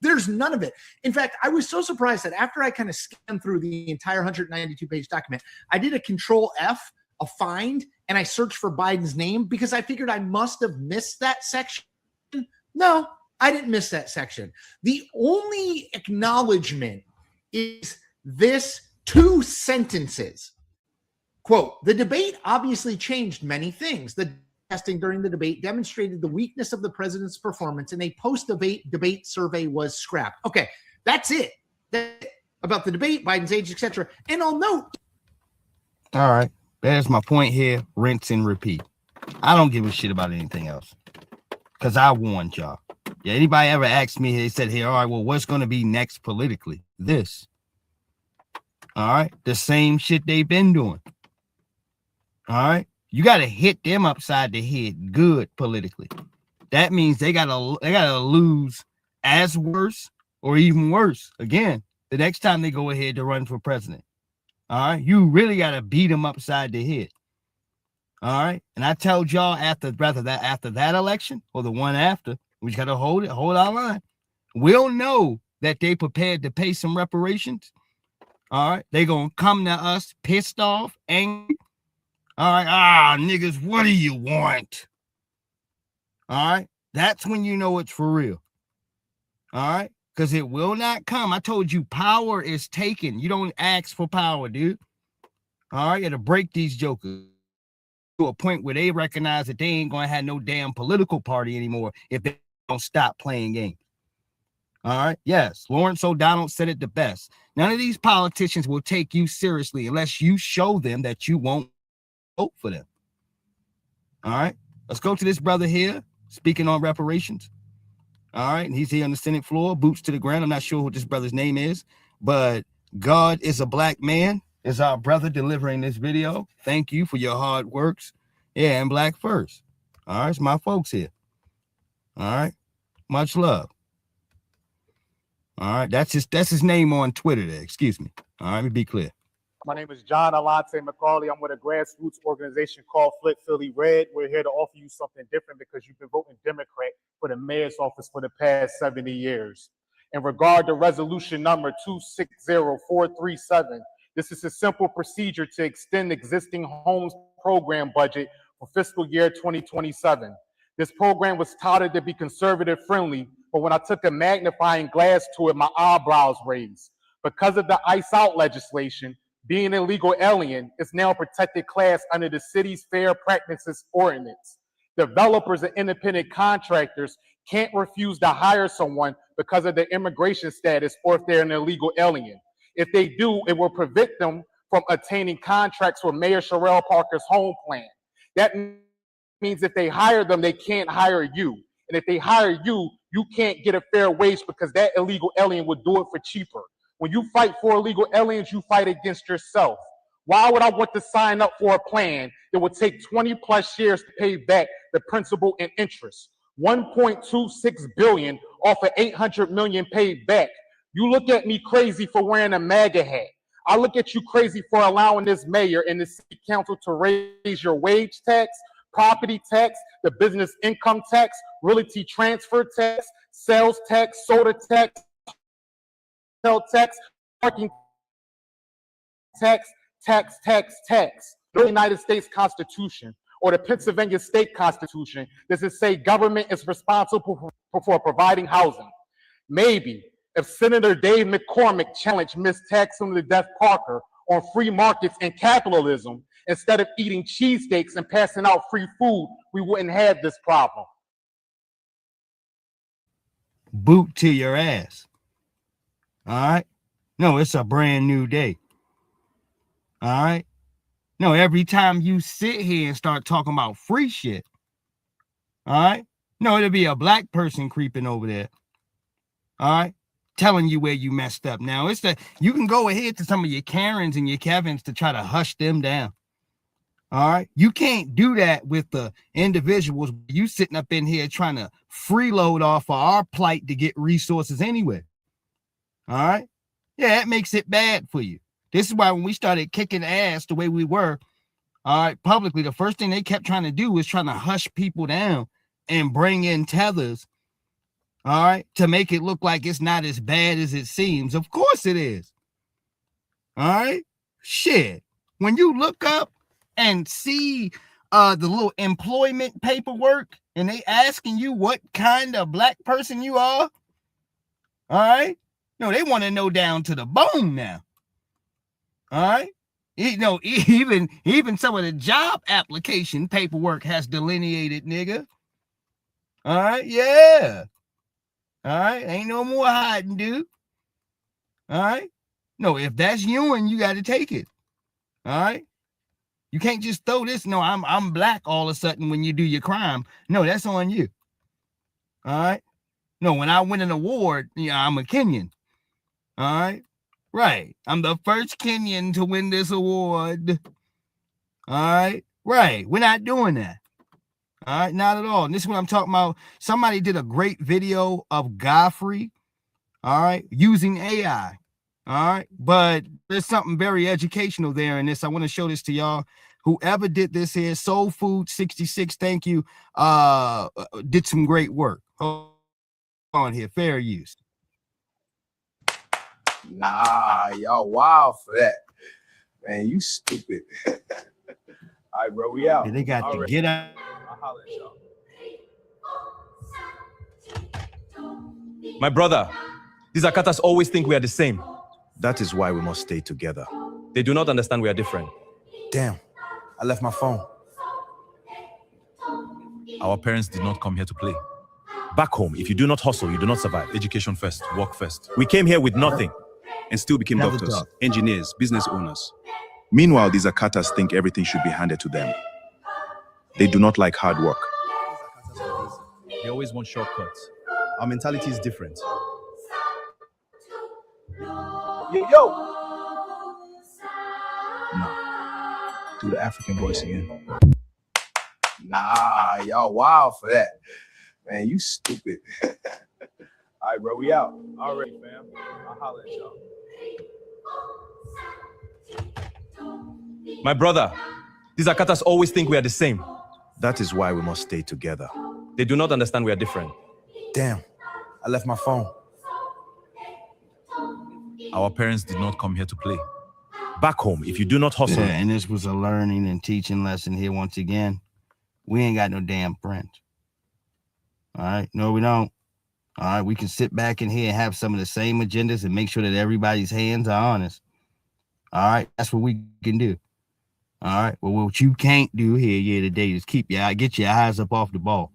There's none of it. In fact, I was so surprised that after I kind of scanned through the entire 192-page document, I did a Control F, a find, and I searched for Biden's name because I figured I must have missed that section. No, I didn't miss that section. The only acknowledgement is this 2 sentences. Quote, the debate obviously changed many things. The testing during the debate demonstrated the weakness of the president's performance, and a post-debate survey was scrapped. Okay, that's it. That's it. About the debate, Biden's age, etc. And I'll note. All right, there's my point here. Rinse and repeat. I don't give a shit about anything else because I warned y'all. Yeah, anybody ever asked me, they said, hey, all right, well, what's going to be next politically? This. All right, the same shit they've been doing. All right. You got to hit them upside the head good politically. That means they gotta lose as worse or even worse again the next time they go ahead to run for president. All right, you really got to beat them upside the head. All right, and I told y'all after that election or the one after, we just got to hold our line. We'll know that they prepared to pay some reparations. All right, they gonna come to us pissed off, angry. All right, niggas, what do you want? All right, that's when you know it's for real. All right, because it will not come. I told you, power is taken. You don't ask for power, dude. All right, it'll break these jokers to a point where they recognize that they ain't gonna have no damn political party anymore if they don't stop playing games. All right, yes, Lawrence O'Donnell said it the best. None of these politicians will take you seriously unless you show them that you won't vote for them. All right, let's go to this brother here speaking on reparations. All right, and he's here on the Senate floor, boots to the ground. I'm not sure what this brother's name is, but God is a black man is our brother delivering this video. Thank you for your hard works. Yeah, and black first. All right, it's my folks here. All right, much love. All right, that's his name on Twitter there. Excuse me. All right, let me be clear. My name is John Alante McCauley. I'm with a grassroots organization called Flip Philly Red. We're here to offer you something different because you've been voting Democrat for the mayor's office for the past 70 years. In regard to resolution number 260437, this is a simple procedure to extend existing homes program budget for fiscal year 2027. This program was touted to be conservative friendly, but when I took a magnifying glass to it, my eyebrows raised. Because of the ICE out legislation, being an illegal alien is now a protected class under the city's Fair Practices Ordinance. Developers and independent contractors can't refuse to hire someone because of their immigration status or if they're an illegal alien. If they do, it will prevent them from attaining contracts for Mayor Sherrell Parker's home plan. That means if they hire them, they can't hire you. And if they hire you, you can't get a fair wage because that illegal alien would do it for cheaper. When you fight for illegal aliens, you fight against yourself. Why would I want to sign up for a plan that would take 20 plus years to pay back the principal and interest? 1.26 billion off of 800 million paid back. You look at me crazy for wearing a MAGA hat. I look at you crazy for allowing this mayor and the city council to raise your wage tax, property tax, the business income tax, realty transfer tax, sales tax, soda tax, tax, parking tax, the United States Constitution or the Pennsylvania State Constitution, does it say government is responsible for providing housing? Maybe if Senator Dave McCormick challenged Ms. Taxum to Death Parker on free markets and capitalism, instead of eating cheesesteaks and passing out free food, we wouldn't have this problem. Boot to your ass. All right? No, it's a brand new day. All right? No, every time you sit here and start talking about free shit, all right? No, it'll be a black person creeping over there. All right? Telling you where you messed up. Now, you can go ahead to some of your Karens and your Kevins to try to hush them down. All right? You can't do that with the individuals. You sitting up in here trying to freeload off of our plight to get resources anyway. All right? Yeah, that makes it bad for you. This is why when we started kicking ass the way we were, all right, publicly, the first thing they kept trying to do was trying to hush people down and bring in tethers, all right, to make it look like it's not as bad as it seems. Of course it is. All right? Shit. When you look up and see the little employment paperwork and they asking you what kind of black person you are, all right? No, they want to know down to the bone now. All right? You know, even some of the job application paperwork has delineated, nigga. All right? Yeah. All right? Ain't no more hiding, dude. All right? No, if that's you and you got to take it. All right? You can't just throw this. No, I'm black all of a sudden when you do your crime. No, that's on you. All right? No, when I win an award, I'm a Kenyan. All right? Right. I'm the first Kenyan to win this award. All right? Right. We're not doing that. All right? Not at all. And this is what I'm talking about. Somebody did a great video of Godfrey, all right, using AI. All right. But there's something very educational there in this. I want to show this to y'all. Whoever did this here, Soul Food 66, thank you. Did some great work. Hold on here. Fair use. Nah, y'all wild for that. Man, you stupid. All right, bro, we out. Yeah, they got to get out. I'll holler at y'all. My brother, these Akatas always think we are the same. That is why we must stay together. They do not understand we are different. Damn, I left my phone. Our parents did not come here to play. Back home, if you do not hustle, you do not survive. Education first, work first. We came here with nothing and still became doctors, engineers, business owners. Meanwhile, these Akatas think everything should be handed to them. They do not like hard work. They always want shortcuts. Our mentality is different. Yo. No. Do the African voice again. Nah, y'all wild for that. Man, you stupid. All right, bro, we out. All right, fam. I'll holler at y'all. My brother, these Akatas always think we are the same. That is why we must stay together. They do not understand we are different. Damn, I left my phone. Our parents did not come here to play. Back home, if you do not hustle. Yeah, and this was a learning and teaching lesson here once again. We ain't got no damn friends. All right? No, we don't. All right? We can sit back in here and have some of the same agendas and make sure that everybody's hands are honest. All right? That's what we can do. All right? Well, what you can't do here today is get your eyes up off the ball.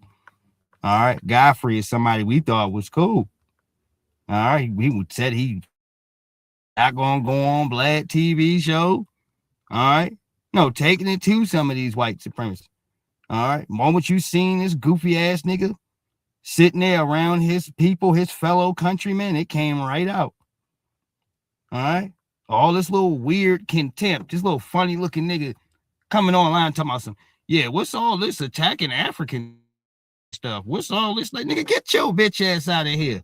All right? Godfrey is somebody we thought was cool. All right? We said he not going to go on Vlad TV show. All right? No, taking it to some of these white supremacists. All right? Moment you seen this goofy ass nigga sitting there around his people, his fellow countrymen, it came right out. All right? All this little weird contempt, this little funny looking nigga coming online talking about some, yeah, what's all this attacking African stuff? What's all this? Like, nigga, get your bitch ass out of here.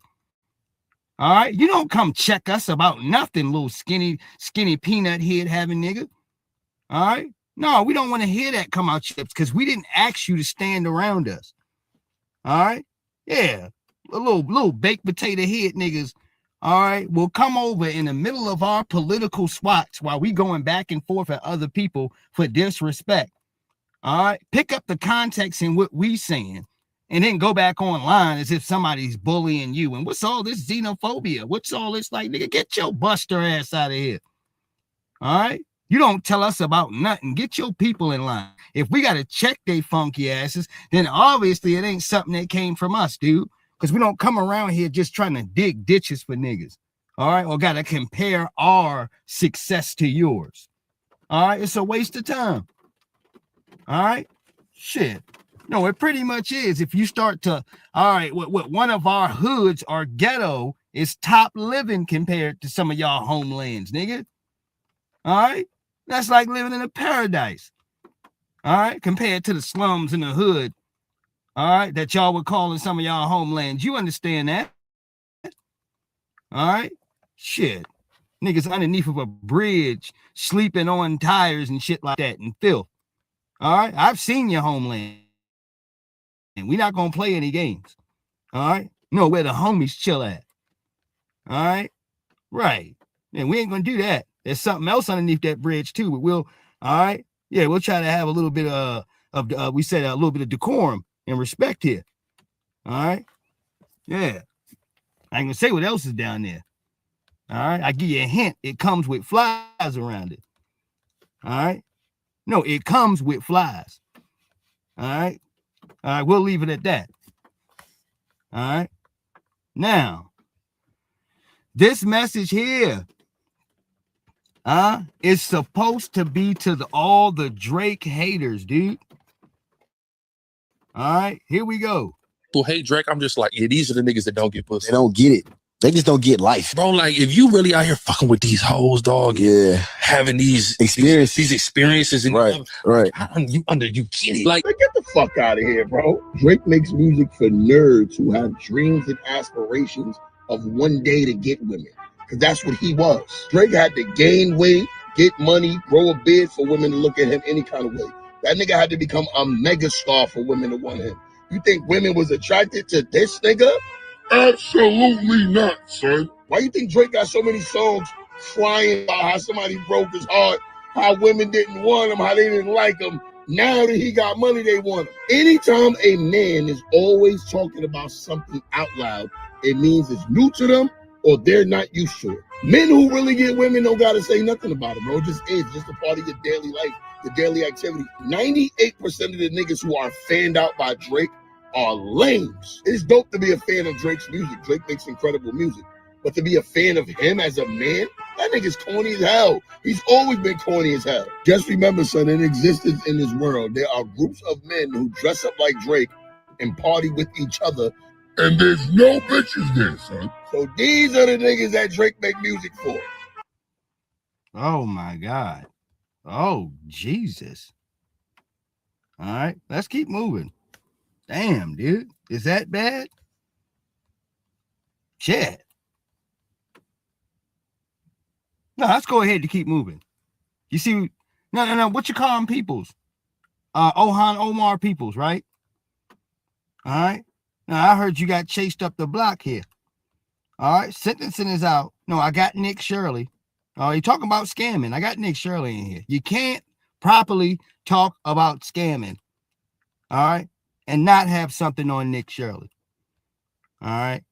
All right? You don't come check us about nothing, little skinny peanut head having nigga. All right? No, we don't want to hear that come out chips because we didn't ask you to stand around us. All right? Yeah. A little baked potato head niggas, all right, will come over in the middle of our political swats while we going back and forth at other people for disrespect. All right? Pick up the context in what we saying and then go back online as if somebody's bullying you. And what's all this xenophobia? What's all this like, nigga? Get your buster ass out of here. All right? You don't tell us about nothing. Get your people in line. If we got to check they funky asses, then obviously it ain't something that came from us, dude. Because we don't come around here just trying to dig ditches for niggas. All right? Or got to compare our success to yours. All right? It's a waste of time. All right? Shit. No, it pretty much is. If you start to, all right, what one of our hoods or ghetto is top living compared to some of y'all homelands, nigga. All right? That's like living in a paradise. All right? Compared to the slums in the hood. All right? That y'all would call in some of y'all homelands. You understand that? All right? Shit. Niggas underneath of a bridge, sleeping on tires and shit like that and filth. All right. I've seen your homeland. And we're not gonna play any games. All right. No, where the homies chill at. All right. Right. And we ain't gonna do that. There's something else underneath that bridge too. But we'll, all right. Yeah, we'll try to have a little bit we said a little bit of decorum and respect here. All right. Yeah. I ain't gonna say what else is down there. All right. I give you a hint. It comes with flies around it. All right. No, it comes with flies. All right. All right. We'll leave it at that. All right. Now, this message here, is supposed to be to all the Drake haters, dude. All right, here we go. People hate Drake. I'm just like, yeah, these are the niggas that don't get pussy. They don't get it. They just don't get life. Bro, like, if you really out here fucking with these hoes, dog, having these experiences, and right. You get it. Like, get the fuck out of here, bro. Drake makes music for nerds who have dreams and aspirations of one day to get women. Because that's what he was. Drake had to gain weight, get money, grow a beard for women to look at him any kind of way. That nigga had to become a megastar for women to want him. You think women was attracted to this nigga? Absolutely not, son. Why you think Drake got so many songs crying about how somebody broke his heart, how women didn't want him, how they didn't like him? Now that he got money, they want him. Anytime a man is always talking about something out loud, it means it's new to them or they're not used to it. Men who really get women don't gotta say nothing about it, bro. It just is just a part of your daily life, your daily activity. 98% of the niggas who are fanned out by Drake are lames. It's dope to be a fan of Drake's music. Drake makes incredible music. But to be a fan of him as a man, that nigga's corny as hell. He's always been corny as hell. Just remember, son, in existence in this world, there are groups of men who dress up like Drake and party with each other, and there's no bitches there, son. So these are the niggas that Drake make music for. Oh my God. Oh, Jesus. All right, let's keep moving. Damn, dude. Is that bad? Shit. No, let's go ahead to keep moving. You see, no. What you call them peoples? Omar peoples, right? All right. Now, I heard you got chased up the block here. All right. Sentencing is out. No, I got Nick Shirley. Oh, you talking about scamming. I got Nick Shirley in here. You can't properly talk about scamming. All right. And not have something on Nick Shirley. All right.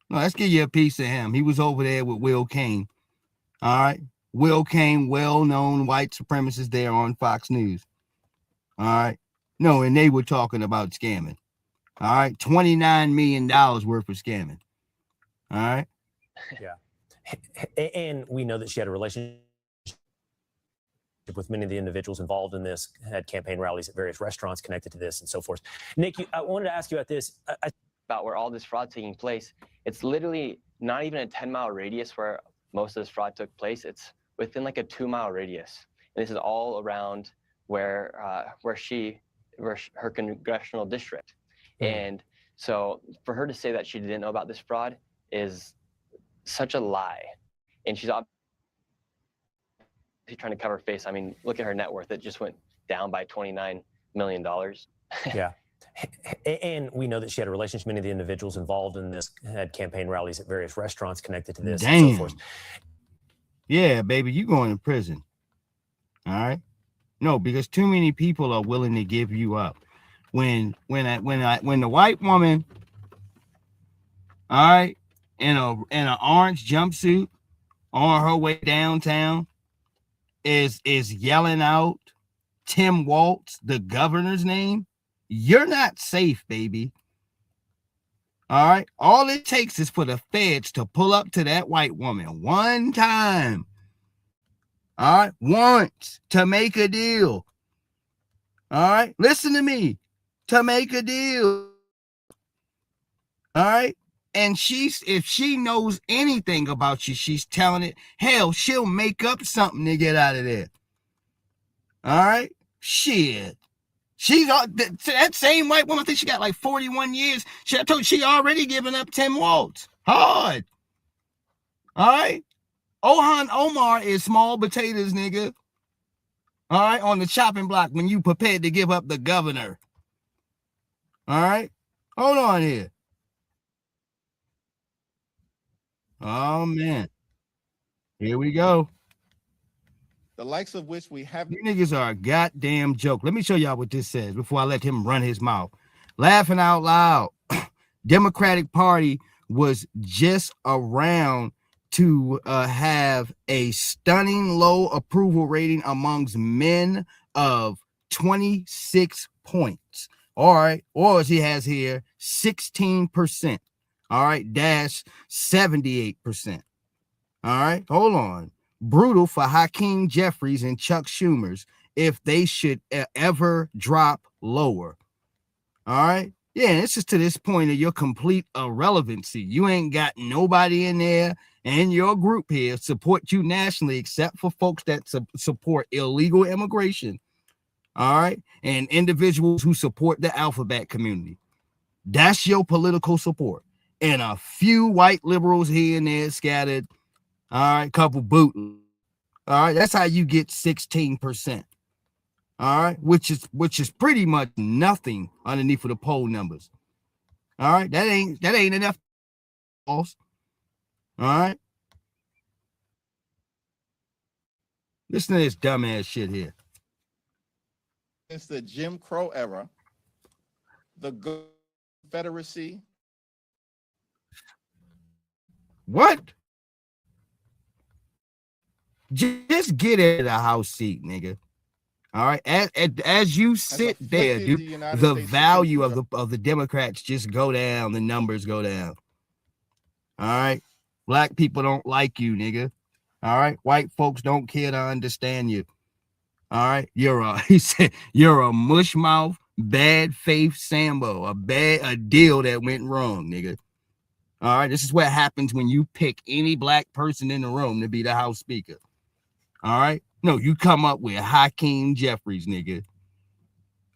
No, let's give you a piece of him. He was over there with Will Cain. All right. Will Cain, well-known white supremacist there on Fox News. All right. No, and they were talking about scamming. All right. $29 million worth of scamming. All right. Yeah. And we know that she had a relationship with many of the individuals involved in this, had campaign rallies at various restaurants connected to this and so forth. Nick, I wanted to ask you about this. About where all this fraud taking place. It's literally not even a 10-mile radius where most of this fraud took place. It's within like a 2-mile radius. And this is all around where her congressional district. And so for her to say that she didn't know about this fraud is such a lie. And she's obviously trying to cover her face. I mean, look at her net worth. It just went down by $29 million. Yeah. And we know that she had a relationship. Many of the individuals involved in this had campaign rallies at various restaurants connected to this and so forth. Yeah, baby, you going to prison. All right. No, because too many people are willing to give you up. When the white woman, all right, in an orange jumpsuit on her way downtown is yelling out Tim Walz, the governor's name, you're not safe, baby. All right. All it takes is for the feds to pull up to that white woman one time. All right. Once to make a deal. All right. Listen to me. To make a deal. All right. And if she knows anything about you, she's telling it. Hell, she'll make up something to get out of there. All right. Shit. She's that same white woman. I think she got like 41 years. I told you she already given up Tim Walz. Hard. All right. Ohan Omar is small potatoes, nigga. All right, on the chopping block when you prepared to give up the governor. All right, hold on here. Oh man, here we go. The likes of which we have. You niggas are a goddamn joke. Let me show y'all what this says before I let him run his mouth. Laughing out loud. Democratic Party was just around to have a stunning low approval rating amongst men of 26 points. All right. Or as he has here, 16%. All right. Dash 78%. All right. Hold on. Brutal for Hakeem Jeffries and Chuck Schumer's if they should ever drop lower. All right. Yeah, this is to this point of your complete irrelevancy. You ain't got nobody in there and your group here support you nationally except for folks that support illegal immigration. All right. And individuals who support the alphabet community. That's your political support. And a few white liberals here and there scattered. All right. Couple boot. All right. That's how you get 16%. All right, which is pretty much nothing underneath of the poll numbers. All right, that ain't enough. All right, listen to this dumbass shit here. Since the Jim Crow era, the Confederacy. What? Just get in the House seat, nigga. All right, as you sit there, dude, the value of the Democrats just go down. The numbers go down. All right, black people don't like you, nigga. All right, white folks don't care to understand you. All right, he said you're a mush mouth, bad faith Sambo, a deal that went wrong, nigga. All right, this is what happens when you pick any black person in the room to be the House Speaker. All right. No, you come up with Hakeem Jeffries, nigga.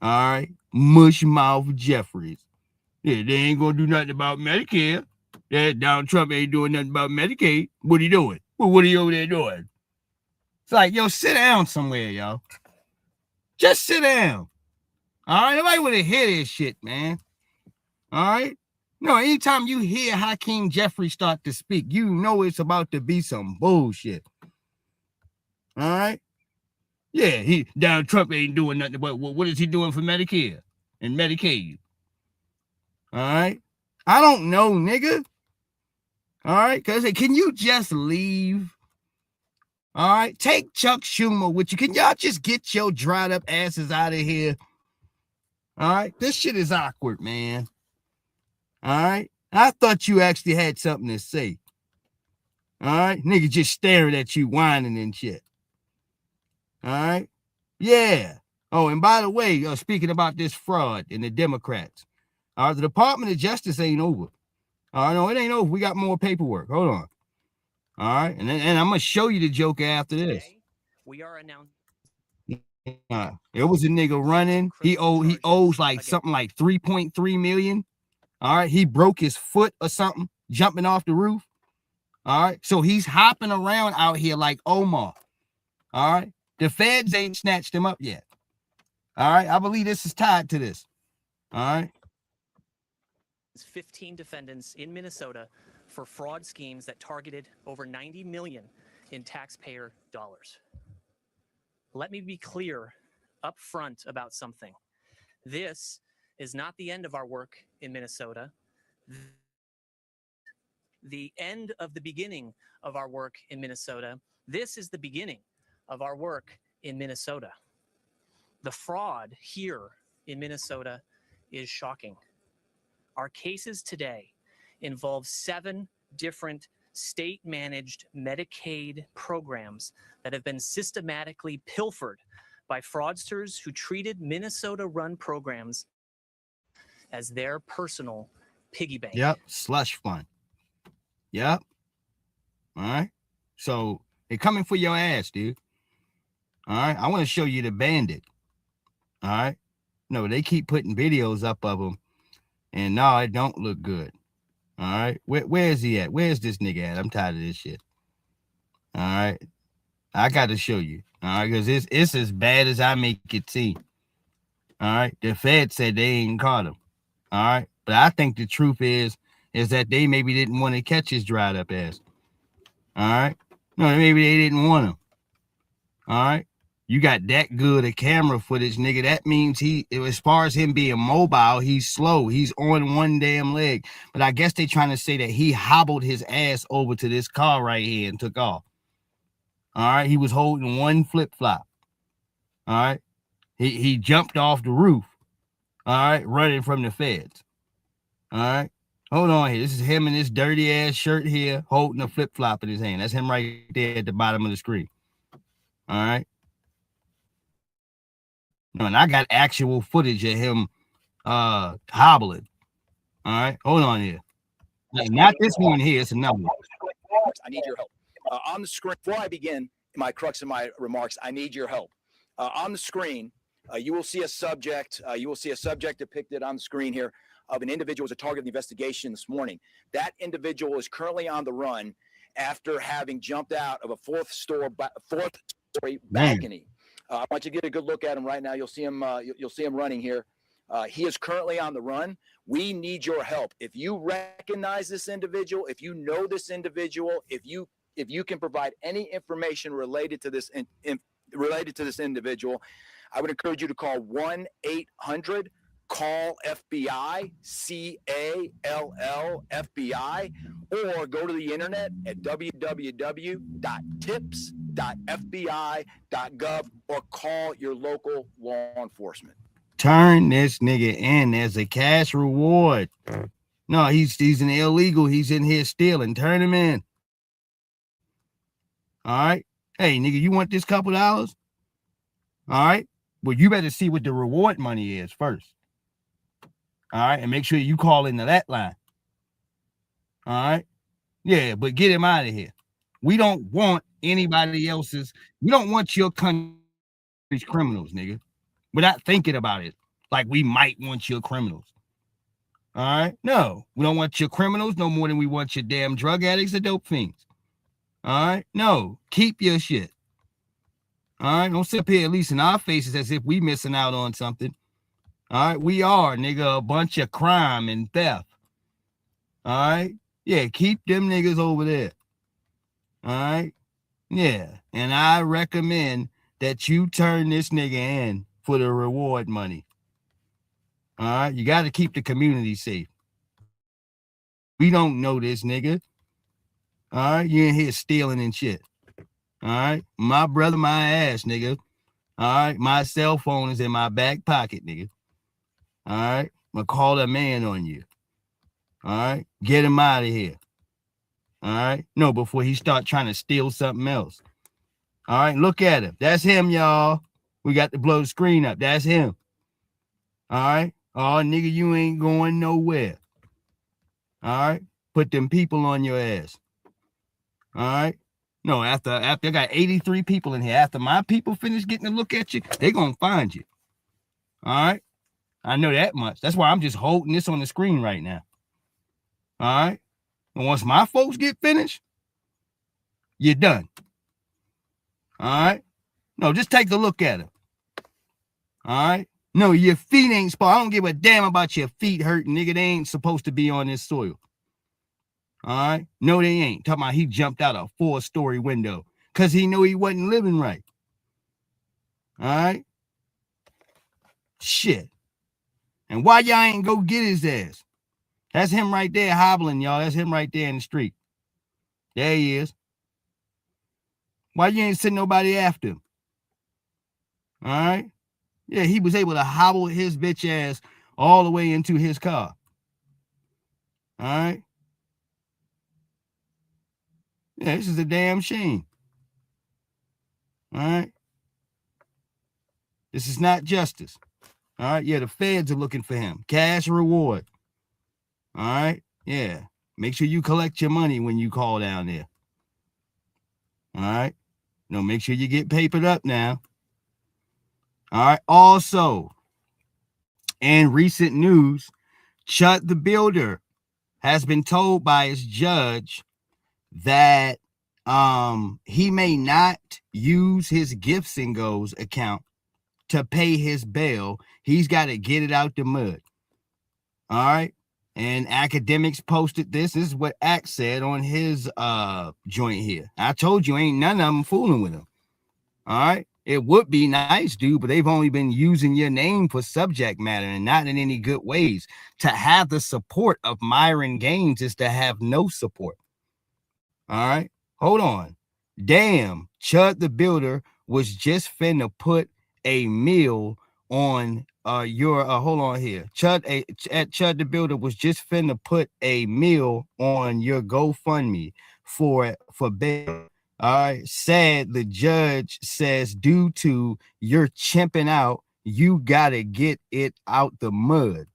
All right. Mush mouth Jeffries. Yeah, they ain't gonna do nothing about Medicare. Yeah, Donald Trump ain't doing nothing about Medicaid. What are you doing? Well, what are you over there doing? It's like, yo, sit down somewhere, yo. Just sit down. All right. Nobody want to hear this shit, man. All right. No, anytime you hear Hakeem Jeffries start to speak, you know it's about to be some bullshit. All right. Yeah, Donald Trump ain't doing nothing, but what is he doing for Medicare and Medicaid? All right. I don't know, nigga. All right. Because can you just leave? All right. Take Chuck Schumer with you. Can y'all just get your dried up asses out of here? All right. This shit is awkward, man. All right. I thought you actually had something to say. All right. Nigga just staring at you, whining and shit. All right. Yeah. Oh, and by the way, speaking about this fraud in the Democrats, the Department of Justice ain't over. No, it ain't over. We got more paperwork. Hold on. All right. And I'm going to show you the joker after this. We are announcing. It was a nigga running. He owes like something like 3.3 million. All right. He broke his foot or something, jumping off the roof. All right. So he's hopping around out here like Omar. All right. The feds ain't snatched him up yet. All right. I believe this is tied to this. All right. 15 defendants in Minnesota for fraud schemes that targeted over 90 million in taxpayer dollars. Let me be clear up front about something. This is not the end of our work in Minnesota. The end of the beginning of our work in Minnesota. This is the beginning of our work in Minnesota. The fraud here in Minnesota is shocking. Our cases today involve 7 different state-managed Medicaid programs that have been systematically pilfered by fraudsters who treated Minnesota-run programs as their personal piggy bank. Yep, slush fund. Yep. All right. So they're coming for your ass, dude. All right. I want to show you the bandit. All right. No, they keep putting videos up of them. And no, it don't look good. All right. Where is he at? Where's this nigga at? I'm tired of this shit. All right. I got to show you. All right. Because it's as bad as I make it seem. All right. The Fed said they ain't caught him. All right. But I think the truth is that they maybe didn't want to catch his dried up ass. All right. No, maybe they didn't want him. All right. You got that good of camera footage, nigga. That means as far as him being mobile, he's slow. He's on one damn leg. But I guess they trying to say that he hobbled his ass over to this car right here and took off. All right. He was holding one flip-flop. All right. He jumped off the roof. All right. Running from the feds. All right. Hold on here. This is him in this dirty ass shirt here holding a flip-flop in his hand. That's him right there at the bottom of the screen. All right. No, and I got actual footage of him hobbling. All right. Hold on here. Not this one here. It's another one. I need your help. On the screen, before I begin my crux of my remarks, I need your help. On the screen, you will see a subject. Depicted on the screen here of an individual as a target of the investigation this morning. That individual is currently on the run after having jumped out of a fourth story balcony. I want you to get a good look at him right now. You'll see him. You'll see him running here. He is currently on the run. We need your help. If you recognize this individual, if you know this individual, if you can provide any information related to this individual, I would encourage you to call 1-800 call FBI, CALL FBI, or go to the internet at www.tips.fbi.gov or call your local law enforcement. Turn this nigga in as a cash reward. No, he's an illegal. He's in here stealing. Turn him in. All right. Hey, nigga, you want this couple dollars? All right. Well, you better see what the reward money is first. All right. And make sure you call into that line. All right. Yeah, but get him out of here. We don't want anybody else's. We don't want your country's criminals, nigga. We're not thinking about it like we might want your criminals. All right. No, we don't want your criminals no more than we want your damn drug addicts or dope fiends. All right. No, keep your shit. All right. Don't sit up here at least in our faces as if we missing out on something. All right. We are, nigga, a bunch of crime and theft. All right. Yeah. Keep them niggas over there. All right. Yeah. And I recommend that you turn this nigga in for the reward money. All right. You got to keep the community safe. We don't know this nigga. All right. You in here stealing and shit. All right. My brother, my ass, nigga. All right. My cell phone is in my back pocket, nigga. All right. I'm going to call a man on you. All right. Get him out of here. All right. No, before he start trying to steal something else. All right. Look at him. That's him, y'all. We got to blow the screen up. That's him. All right. Oh, nigga, you ain't going nowhere. All right. Put them people on your ass. All right. No, after I got 83 people in here. After my people finish getting a look at you, they gonna find you. All right. I know that much. That's why I'm just holding this on the screen right now. All right. And once my folks get finished, you're done. All right. No, just take a look at him. All right. No, your feet ain't supposed. I don't give a damn about your feet hurting, nigga. They ain't supposed to be on this soil. All right. No, they ain't. Talking about he jumped out a 4-story window because he knew he wasn't living right. All right. Shit. And why y'all ain't go get his ass? That's him right there hobbling, y'all. That's him right there in the street. There he is. Why you ain't send nobody after him? All right. Yeah, he was able to hobble his bitch ass all the way into his car. All right. Yeah, this is a damn shame. All right. This is not justice. All right. Yeah, the feds are looking for him. Cash reward. All right. Yeah. Make sure you collect your money when you call down there. All right. No, make sure you get papered up now. All right. Also, in recent news, Chud the Builder has been told by his judge that he may not use his Gifts and Goes account to pay his bail. He's got to get it out the mud. All right. And Academics posted this. This is what Act said on his joint here. I told you ain't none of them fooling with him. All right. It would be nice, dude, but they've only been using your name for subject matter and not in any good ways. To have the support of Myron Gaines is to have no support. All right. Hold on. Damn, Chud the Builder was just finna put a meal on your hold on here. Chud the Builder was just finna put a meal on your GoFundMe for bail. All right. Sad the judge says due to your chimping out, you gotta get it out the mud.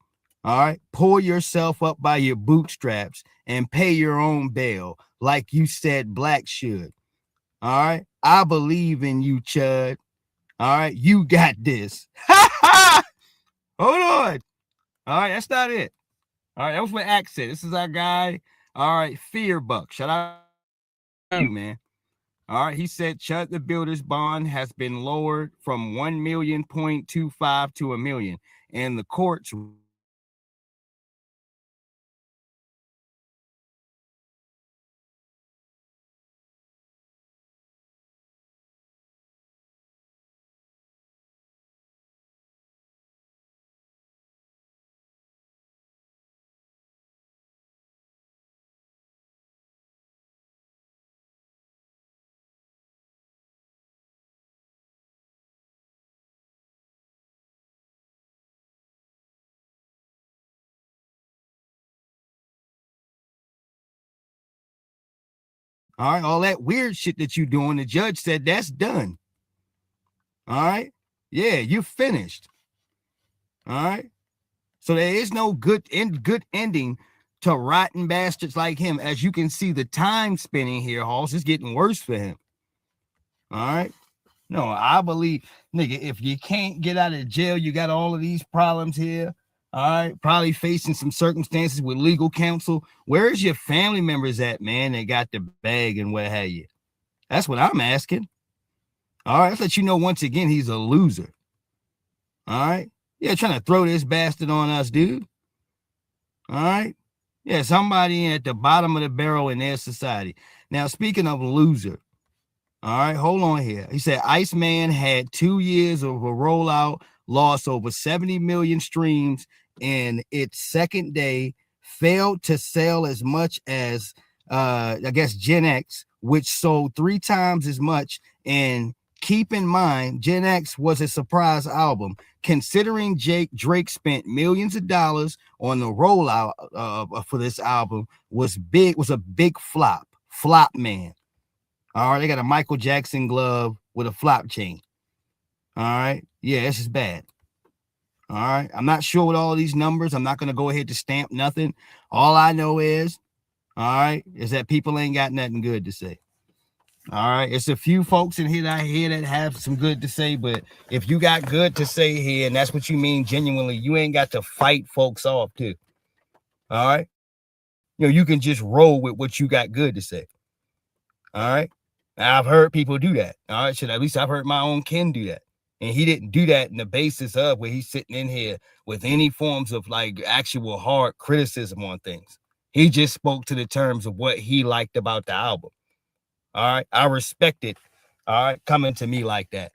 All right. Pull yourself up by your bootstraps and pay your own bail, like you said Black should. All right. I believe in you, Chud. All right. You got this. Hold on. All right. That's not it. All right. That was what Act said. This is our guy. All right. Fear Buck. Shout out to you, man. All right. He said Chud the Builder's bond has been lowered from 1.25 million to $1 million. And the courts. All right, all that weird shit that you doing, the judge said that's done. All right. Yeah, you finished. All right. So there is no good ending to rotten bastards like him. As you can see, the time spinning here, Halls, is getting worse for him. All right. No, I believe, nigga, if you can't get out of jail, you got all of these problems here. All right, probably facing some circumstances with legal counsel. Where's your family members at, man? They got the bag and what have you. That's what I'm asking. All right, let's let you know once again he's a loser. All right, yeah, trying to throw this bastard on us, dude. All right, yeah, somebody at the bottom of the barrel in their society. Now, speaking of loser, all right, hold on here. He said Iceman had 2 years of a rollout, lost over 70 million streams in its second day, failed to sell as much as I guess Gen X, which sold 3 times as much. And keep in mind, Gen X was a surprise album, considering Drake spent millions of dollars on the rollout for this album. Was a big flop man. All right, they got a Michael Jackson glove with a flop chain. All right, yeah, this is bad. All right, I'm not sure with all these numbers. I'm not going to go ahead to stamp nothing. All I know is, all right, is that people ain't got nothing good to say. All right, it's a few folks in here that I hear that have some good to say, but if you got good to say here, and that's what you mean genuinely, you ain't got to fight folks off too. All right, you can just roll with what you got good to say. All right. I've heard people do that. All right. At least I've heard my own Ken do that. And he didn't do that in the basis of where he's sitting in here with any forms of like actual hard criticism on things. He just spoke to the terms of what he liked about the album. All right. I respect it. All right. Coming to me like that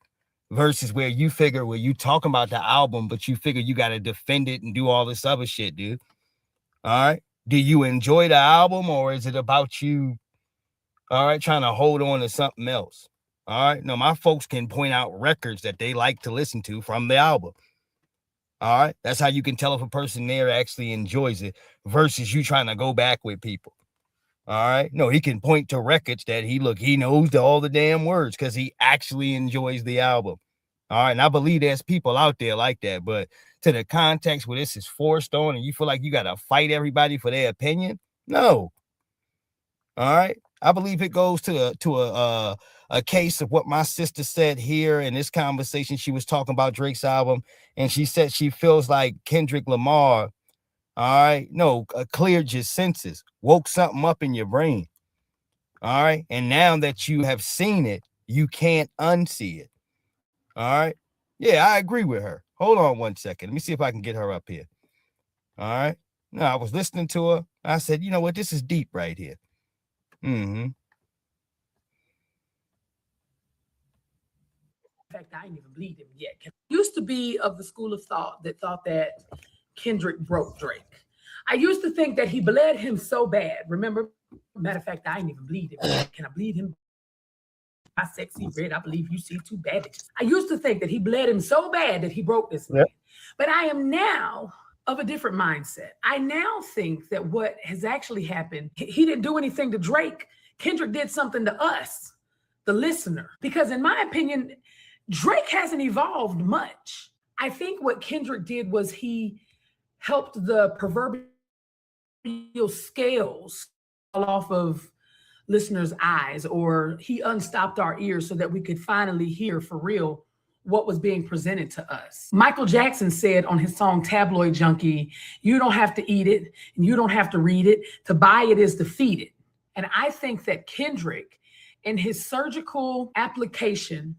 versus where you figure where you talking about the album, but you figure you got to defend it and do all this other shit, dude. All right. Do you enjoy the album or is it about you? All right, trying to hold on to something else. All right, no, my folks can point out records that they like to listen to from the album. All right, that's how you can tell if a person there actually enjoys it versus you trying to go back with people. All right, no, he can point to records that he knows all the damn words because he actually enjoys the album. All right, and I believe there's people out there like that, but to the context where this is forced on and you feel like you got to fight everybody for their opinion, no. All right. I believe it goes to a case of what my sister said here in this conversation. She was talking about Drake's album, and she said she feels like Kendrick Lamar, all right, cleared your senses, woke something up in your brain. All right. And now that you have seen it, you can't unsee it. All right. Yeah, I agree with her. Hold on 1 second. Let me see if I can get her up here. All right. No, I was listening to her. I said, you know what? This is deep right here. Mm-hmm. In fact, I ain't even believed him yet. Used to be of the school of thought that Kendrick broke Drake. I used to think that he bled him so bad. Remember? Matter of fact, I ain't even believed him yet. Can I bleed him? My sexy red, I believe you see two bad bitches. I used to think that he bled him so bad that he broke this man. But I am now of a different mindset. I now think that what has actually happened, he didn't do anything to Drake. Kendrick did something to us, the listener. Because in my opinion, Drake hasn't evolved much. I think what Kendrick did was he helped the proverbial scales fall off of listeners' eyes, or he unstopped our ears so that we could finally hear for real what was being presented to us. Michael Jackson said on his song Tabloid Junkie, you don't have to eat it and you don't have to read it. To buy it is to feed it. And I think that Kendrick, in his surgical application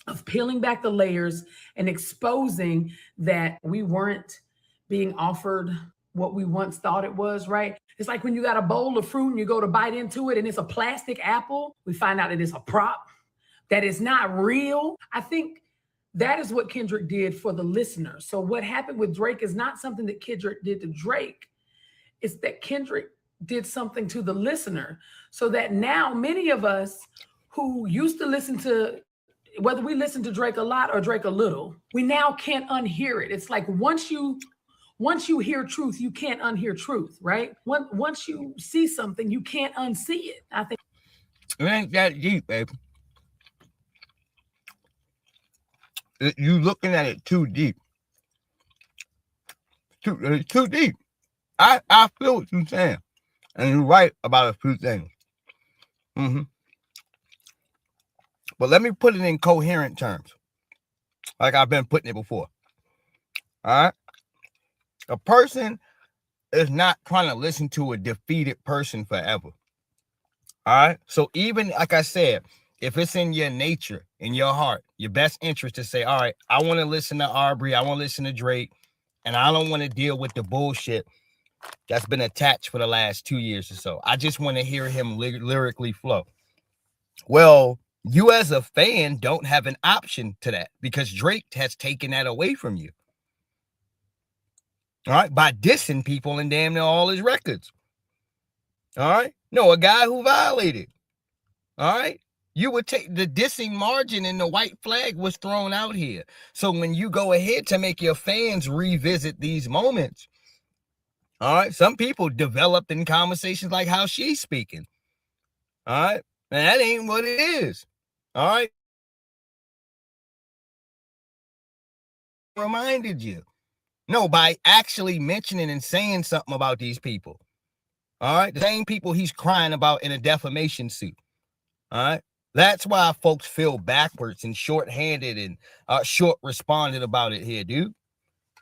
of peeling back the layers and exposing that we weren't being offered what we once thought it was, right? It's like when you got a bowl of fruit and you go to bite into it and it's a plastic apple, we find out that it's a prop, that it's not real. I think that is what Kendrick did for the listener. So what happened with Drake is not something that Kendrick did to Drake. It's that Kendrick did something to the listener so that now many of us who used to listen to, whether we listen to Drake a lot or Drake a little, we now can't unhear it. It's like once you hear truth, you can't unhear truth, right? Once you see something, you can't unsee it. I think it ain't that deep, babe. You looking at it too deep. Too deep. I feel what you're saying, and you're right about a few things. Mm-hmm. But let me put it in coherent terms, like I've been putting it before. All right. A person is not trying to listen to a defeated person forever. All right. So even like I said, if it's in your nature, in your heart, your best interest to say, all right, I want to listen to Aubrey, I want to listen to Drake, and I don't want to deal with the bullshit that's been attached for the last 2 years or so. I just want to hear him lyrically flow. Well, you as a fan don't have an option to that because Drake has taken that away from you. All right, by dissing people in damn near all his records. All right, no, a guy who violated. All right, you would take the dissing margin and the white flag was thrown out here. So when you go ahead to make your fans revisit these moments, all right, some people developed in conversations like how she's speaking. All right, and that ain't what it is. All right, reminded you. No, by actually mentioning and saying something about these people. All right. The same people he's crying about in a defamation suit. All right. That's why folks feel backwards and short-handed and short responded about it here, dude.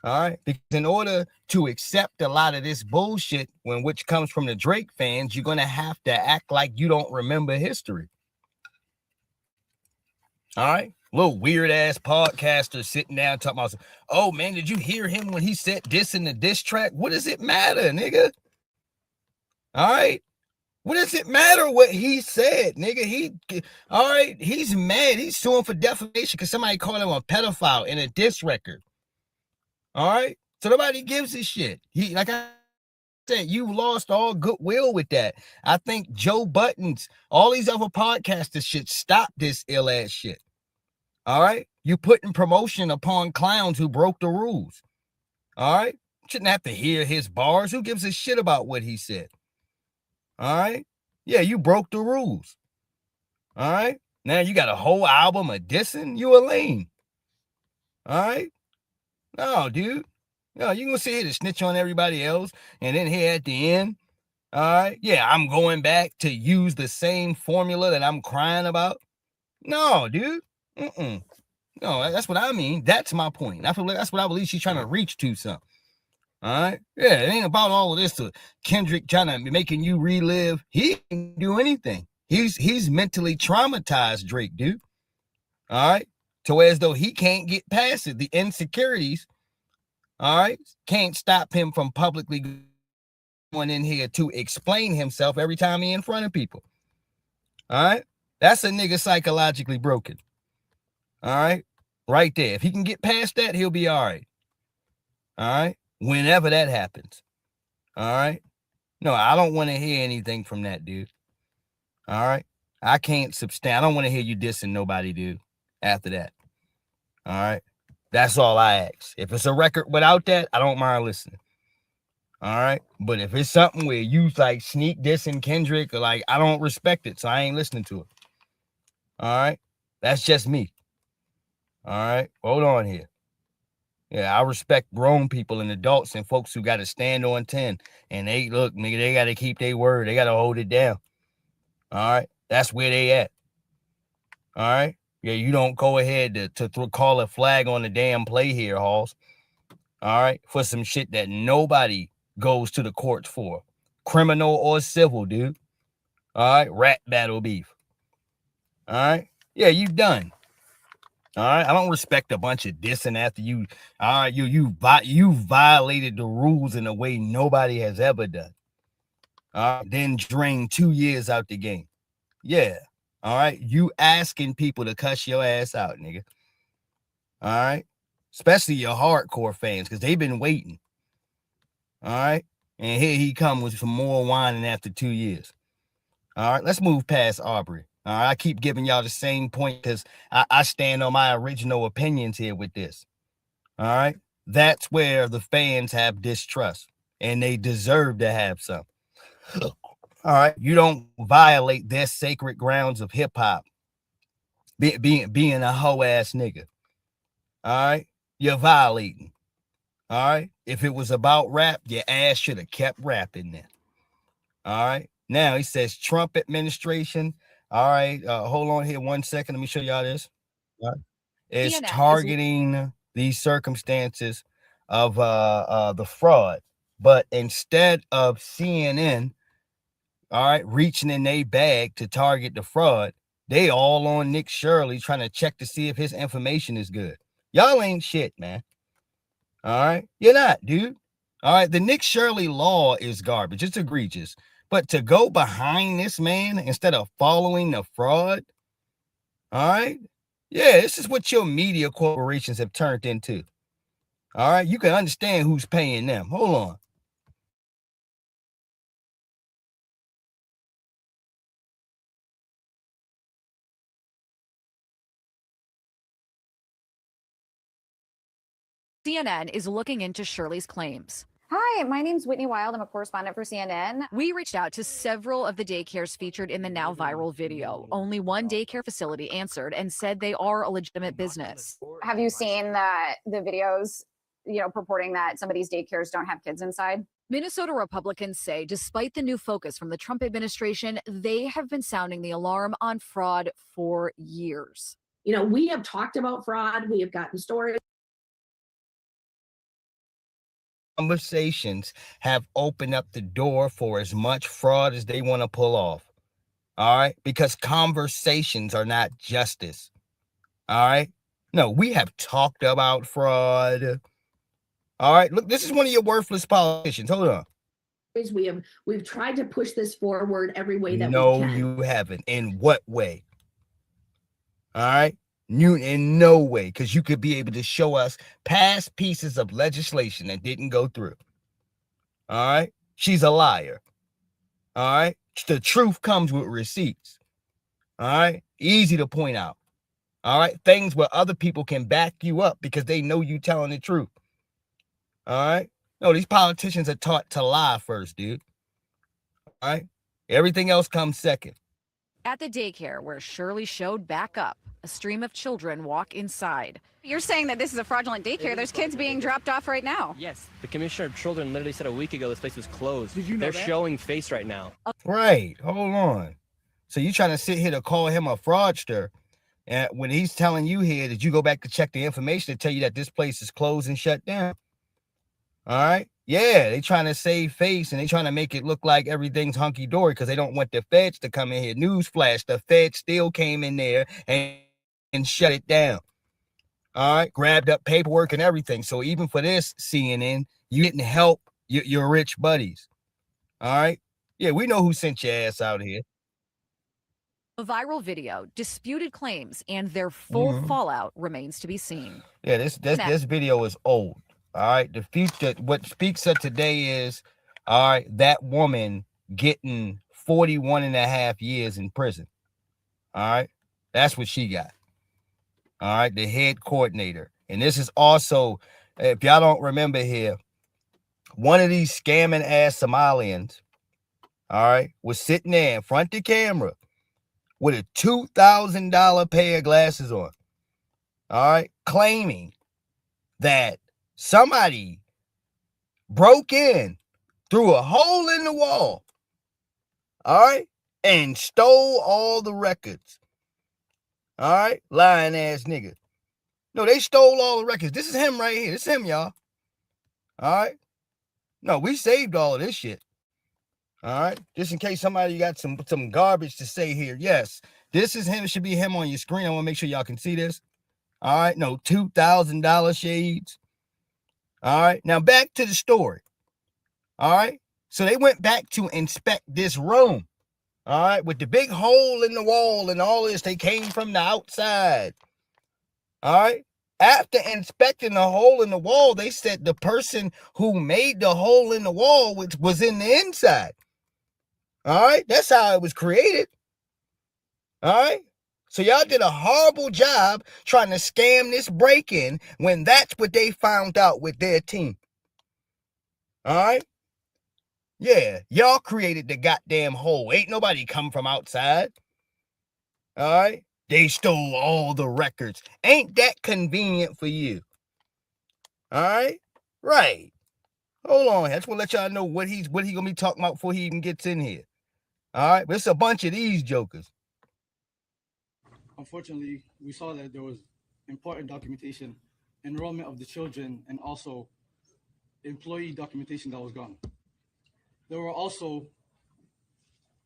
All right. Because in order to accept a lot of this bullshit, which comes from the Drake fans, you're going to have to act like you don't remember history. All right. Little weird ass podcaster sitting down talking about, oh man, did you hear him when he said this in the diss track? What does it matter, nigga? All right. What does it matter what he said, nigga? All right. He's mad. He's suing for defamation because somebody called him a pedophile in a diss record. All right. So nobody gives a shit. Like I said, you lost all goodwill with that. I think Joe Buttons, all these other podcasters should stop this ill ass shit. All right. You putting promotion upon clowns who broke the rules. All right. Shouldn't have to hear his bars. Who gives a shit about what he said? All right. Yeah, you broke the rules. All right. Now you got a whole album of dissing. You a lame. All right. No, dude. No, you gonna sit here to snitch on everybody else. And then here at the end. All right. Yeah, I'm going back to use the same formula that I'm crying about. No, dude. No, that's what I mean. That's my point. That's what I believe she's trying to reach to something. All right. Yeah, it ain't about all of this to Kendrick trying to making you relive. He didn't do anything. He's mentally traumatized, Drake, dude. All right. To as though he can't get past it. The insecurities, all right, can't stop him from publicly going in here to explain himself every time he in front of people. All right. That's a nigga psychologically broken. All right. Right there. If he can get past that, he'll be all right. All right. Whenever that happens. All right. No, I don't want to hear anything from that, dude. All right. I can't I don't want to hear you dissing nobody, dude, after that. All right. That's all I ask. If it's a record without that, I don't mind listening. All right. But if it's something where you like sneak dissing Kendrick, or like, I don't respect it, so I ain't listening to it. All right. That's just me. All right. Hold on here. Yeah, I respect grown people and adults and folks who got to stand on 10. And they look, nigga, they got to keep their word. They got to hold it down. All right. That's where they at. All right. Yeah, you don't go ahead to call a flag on the damn play here, Halls. All right. For some shit that nobody goes to the courts for. Criminal or civil, dude. All right. Rap battle beef. All right. Yeah, you done. All right, I don't respect a bunch of dissing after you. All right, you violated the rules in a way nobody has ever done. All right, then drain 2 years out the game. Yeah. All right, you asking people to cuss your ass out, nigga. All right, especially your hardcore fans because they've been waiting. All right, and here he come with some more whining after 2 years. All right, let's move past Aubrey. All right, I keep giving y'all the same point because I stand on my original opinions here with this. All right, that's where the fans have distrust, and they deserve to have some. All right, you don't violate their sacred grounds of hip hop, being a hoe ass nigga. All right, you're violating. All right, if it was about rap, your ass should have kept rapping then. All right, now he says Trump administration. All right, hold on here 1 second. Let me show y'all this. It's targeting these circumstances of the fraud, but instead of CNN, all right, reaching in their bag to target the fraud, they all on Nick Shirley trying to check to see if his information is good. Y'all ain't shit, man. All right, you're not, dude. All right, the Nick Shirley law is garbage. It's egregious. But to go behind this man instead of following the fraud, all right? Yeah, this is what your media corporations have turned into. All right, you can understand who's paying them. Hold on. CNN is looking into Shirley's claims. Hi, my name's Whitney Wild. I'm a correspondent for CNN. We reached out to several of the daycares featured in the now viral video. Only one daycare facility answered and said they are a legitimate business. Have you seen the videos, purporting that some of these daycares don't have kids inside? Minnesota Republicans say despite the new focus from the Trump administration, they have been sounding the alarm on fraud for years. We have talked about fraud. We have gotten stories. Conversations have opened up the door for as much fraud as they want to pull off. All right, because conversations are not justice. All right, no, we have talked about fraud. All right, look, this is one of your worthless politicians. Hold on. We've tried to push this forward every way that we No, can. you haven't. In what way? All right. You in no way, because you could be able to show us past pieces of legislation that didn't go through. All right. She's a liar. All right. The truth comes with receipts. All right. Easy to point out. All right. Things where other people can back you up because they know you telling the truth. All right. No, these politicians are taught to lie first, dude. All right. Everything else comes second. At the daycare where Shirley showed back up, a stream of children walk inside. You're saying that this is a fraudulent daycare. There's kids being dropped off right now. Yes, the commissioner of children literally said a week ago this place was closed. Did you know They're that? showing face right now. Right. Hold on. So you trying to sit here to call him a fraudster, and when he's telling you here that you go back to check the information to tell you that this place is closed and shut down. All right. Yeah, they trying to save face and they trying to make it look like everything's hunky dory because they don't want the feds to come in here. Newsflash: the feds still came in there and shut it down. All right, grabbed up paperwork and everything. So even for this, CNN, you didn't help your rich buddies. All right, yeah, we know who sent your ass out here. A viral video, disputed claims, and their full fallout remains to be seen. Yeah, this video is old. All right, the future, what speaks of today is, all right, that woman getting 41 and a half years in prison. All right, that's what she got. All right, the head coordinator. And this is also, if y'all don't remember here, one of these scamming ass Somalians, all right, was sitting there in front of the camera with a $2,000 pair of glasses on, all right, claiming that somebody broke in through a hole in the wall, all right, and stole all the records. All right, lying ass nigga. No, they stole all the records. This is him right here. This is him, y'all. All right. No, we saved all of this shit. All right. Just in case somebody got some garbage to say here. Yes, this is him. It should be him on your screen. I want to make sure y'all can see this. All right. No, $2,000 shades. All right. Now back to the story. All right. So they went back to inspect this room. All right. With the big hole in the wall and all this, they came from the outside. All right. After inspecting the hole in the wall, they said the person who made the hole in the wall was in the inside. All right. That's how it was created. All right. So y'all did a horrible job trying to scam this break-in when that's what they found out with their team. All right. Yeah. Y'all created the goddamn hole. Ain't nobody come from outside. All right. They stole all the records. Ain't that convenient for you? All right. Right. Hold on. I just want to let y'all know what he gonna be talking about before he even gets in here. All right. But it's a bunch of these jokers. Unfortunately, we saw that there was important documentation, enrollment of the children, and also employee documentation that was gone. There were also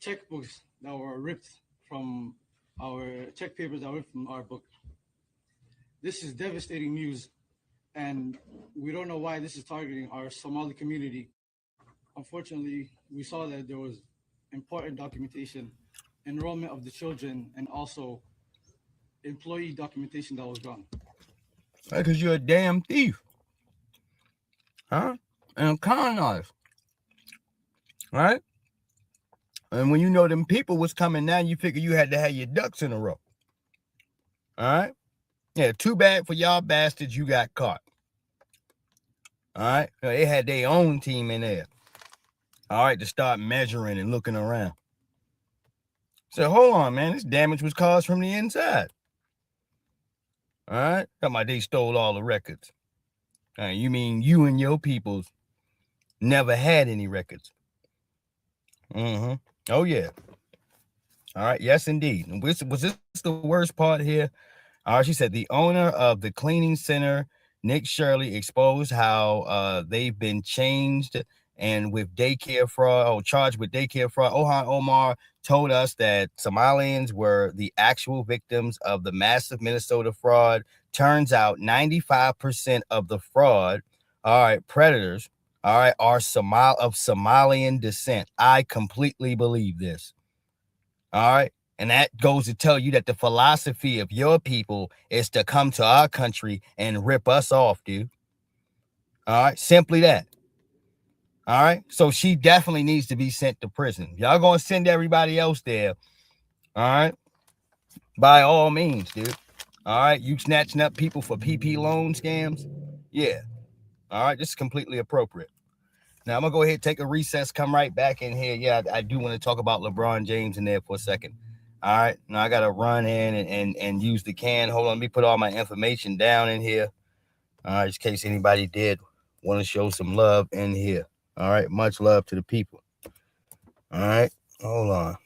checkbooks that were ripped from our check papers that were ripped from our book. This is devastating news, and we don't know why this is targeting our Somali community. Unfortunately, we saw that there was important documentation, enrollment of the children, and also employee documentation that was gone. Because you're a damn thief. Huh? And a con artist. Right? And when you know them people was coming down, you figure you had to have your ducks in a row. All right? Yeah, too bad for y'all bastards you got caught. All right? They had their own team in there. All right, to start measuring and looking around. So hold on, man. This damage was caused from the inside. All right? Talking about they stole all the records. All right, you mean you and your peoples never had any records? Mm-hmm. Oh, yeah. All right. Yes, indeed. Was this the worst part here? All right. She said the owner of the cleaning center, Nick Shirley, exposed how they've been changed and with daycare fraud, charged with daycare fraud. Ohan Omar told us that Somalians were the actual victims of the massive Minnesota fraud. Turns out 95% of the fraud, all right, predators, all right, are of Somalian descent. I completely believe this. All right. And that goes to tell you that the philosophy of your people is to come to our country and rip us off, dude. All right. Simply that. All right. So she definitely needs to be sent to prison. Y'all going to send everybody else there. All right. By all means, dude. All right. You snatching up people for PP loan scams. Yeah. All right. This is completely appropriate. Now, I'm going to go ahead and take a recess, come right back in here. Yeah, I do want to talk about LeBron James in there for a second. All right. Now, I got to run in and use the can. Hold on. Let me put all my information down in here. All right. Just in case anybody did want to show some love in here. All right. Much love to the people. All right. Hold on.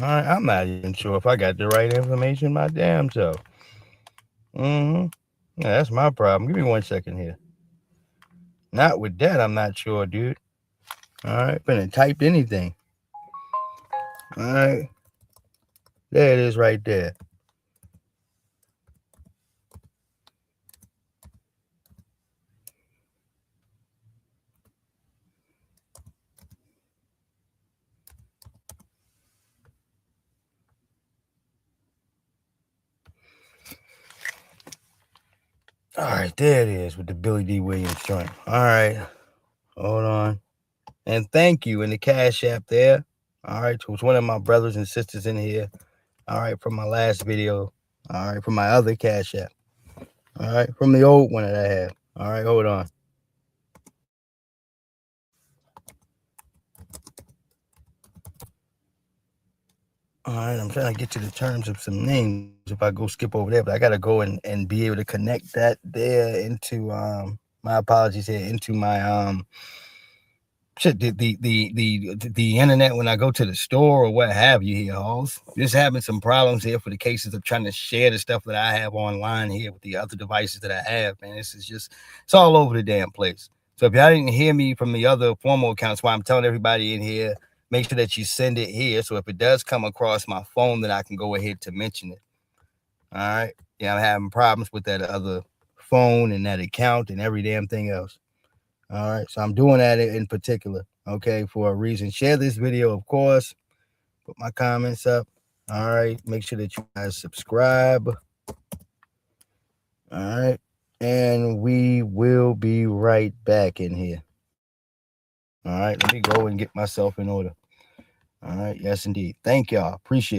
All right, I'm not even sure if I got the right information my damn self. Yeah, that's my problem. Give me 1 second here. Not with that, I'm not sure, dude. All right, finna type anything. All right, there it is right there. All right, there it is with the Billy D. Williams joint. All right, hold on. And thank you in the Cash App there. All right, to one of my brothers and sisters in here. All right, from my last video. All right, from my other Cash App. All right, from the old one that I have. All right, hold on. All right, I'm trying to get to the terms of some names if I go skip over there, but I got to go and be able to connect that there into, my apologies here, into my, shit, the internet when I go to the store or what have you here, Halls. Just having some problems here for the cases of trying to share the stuff that I have online here with the other devices that I have, man. This is just, it's all over the damn place. So if y'all didn't hear me from the other formal accounts, why I'm telling everybody in here, make sure that you send it here. So if it does come across my phone, then I can go ahead to mention it. All right. Yeah, I'm having problems with that other phone and that account and every damn thing else. All right, so I'm doing that in particular, okay, for a reason. Share this video, of course. Put my comments up. All right, make sure that you guys subscribe. All right, and we will be right back in here. All right, let me go and get myself in order. All right, yes, indeed. Thank y'all. Appreciate it.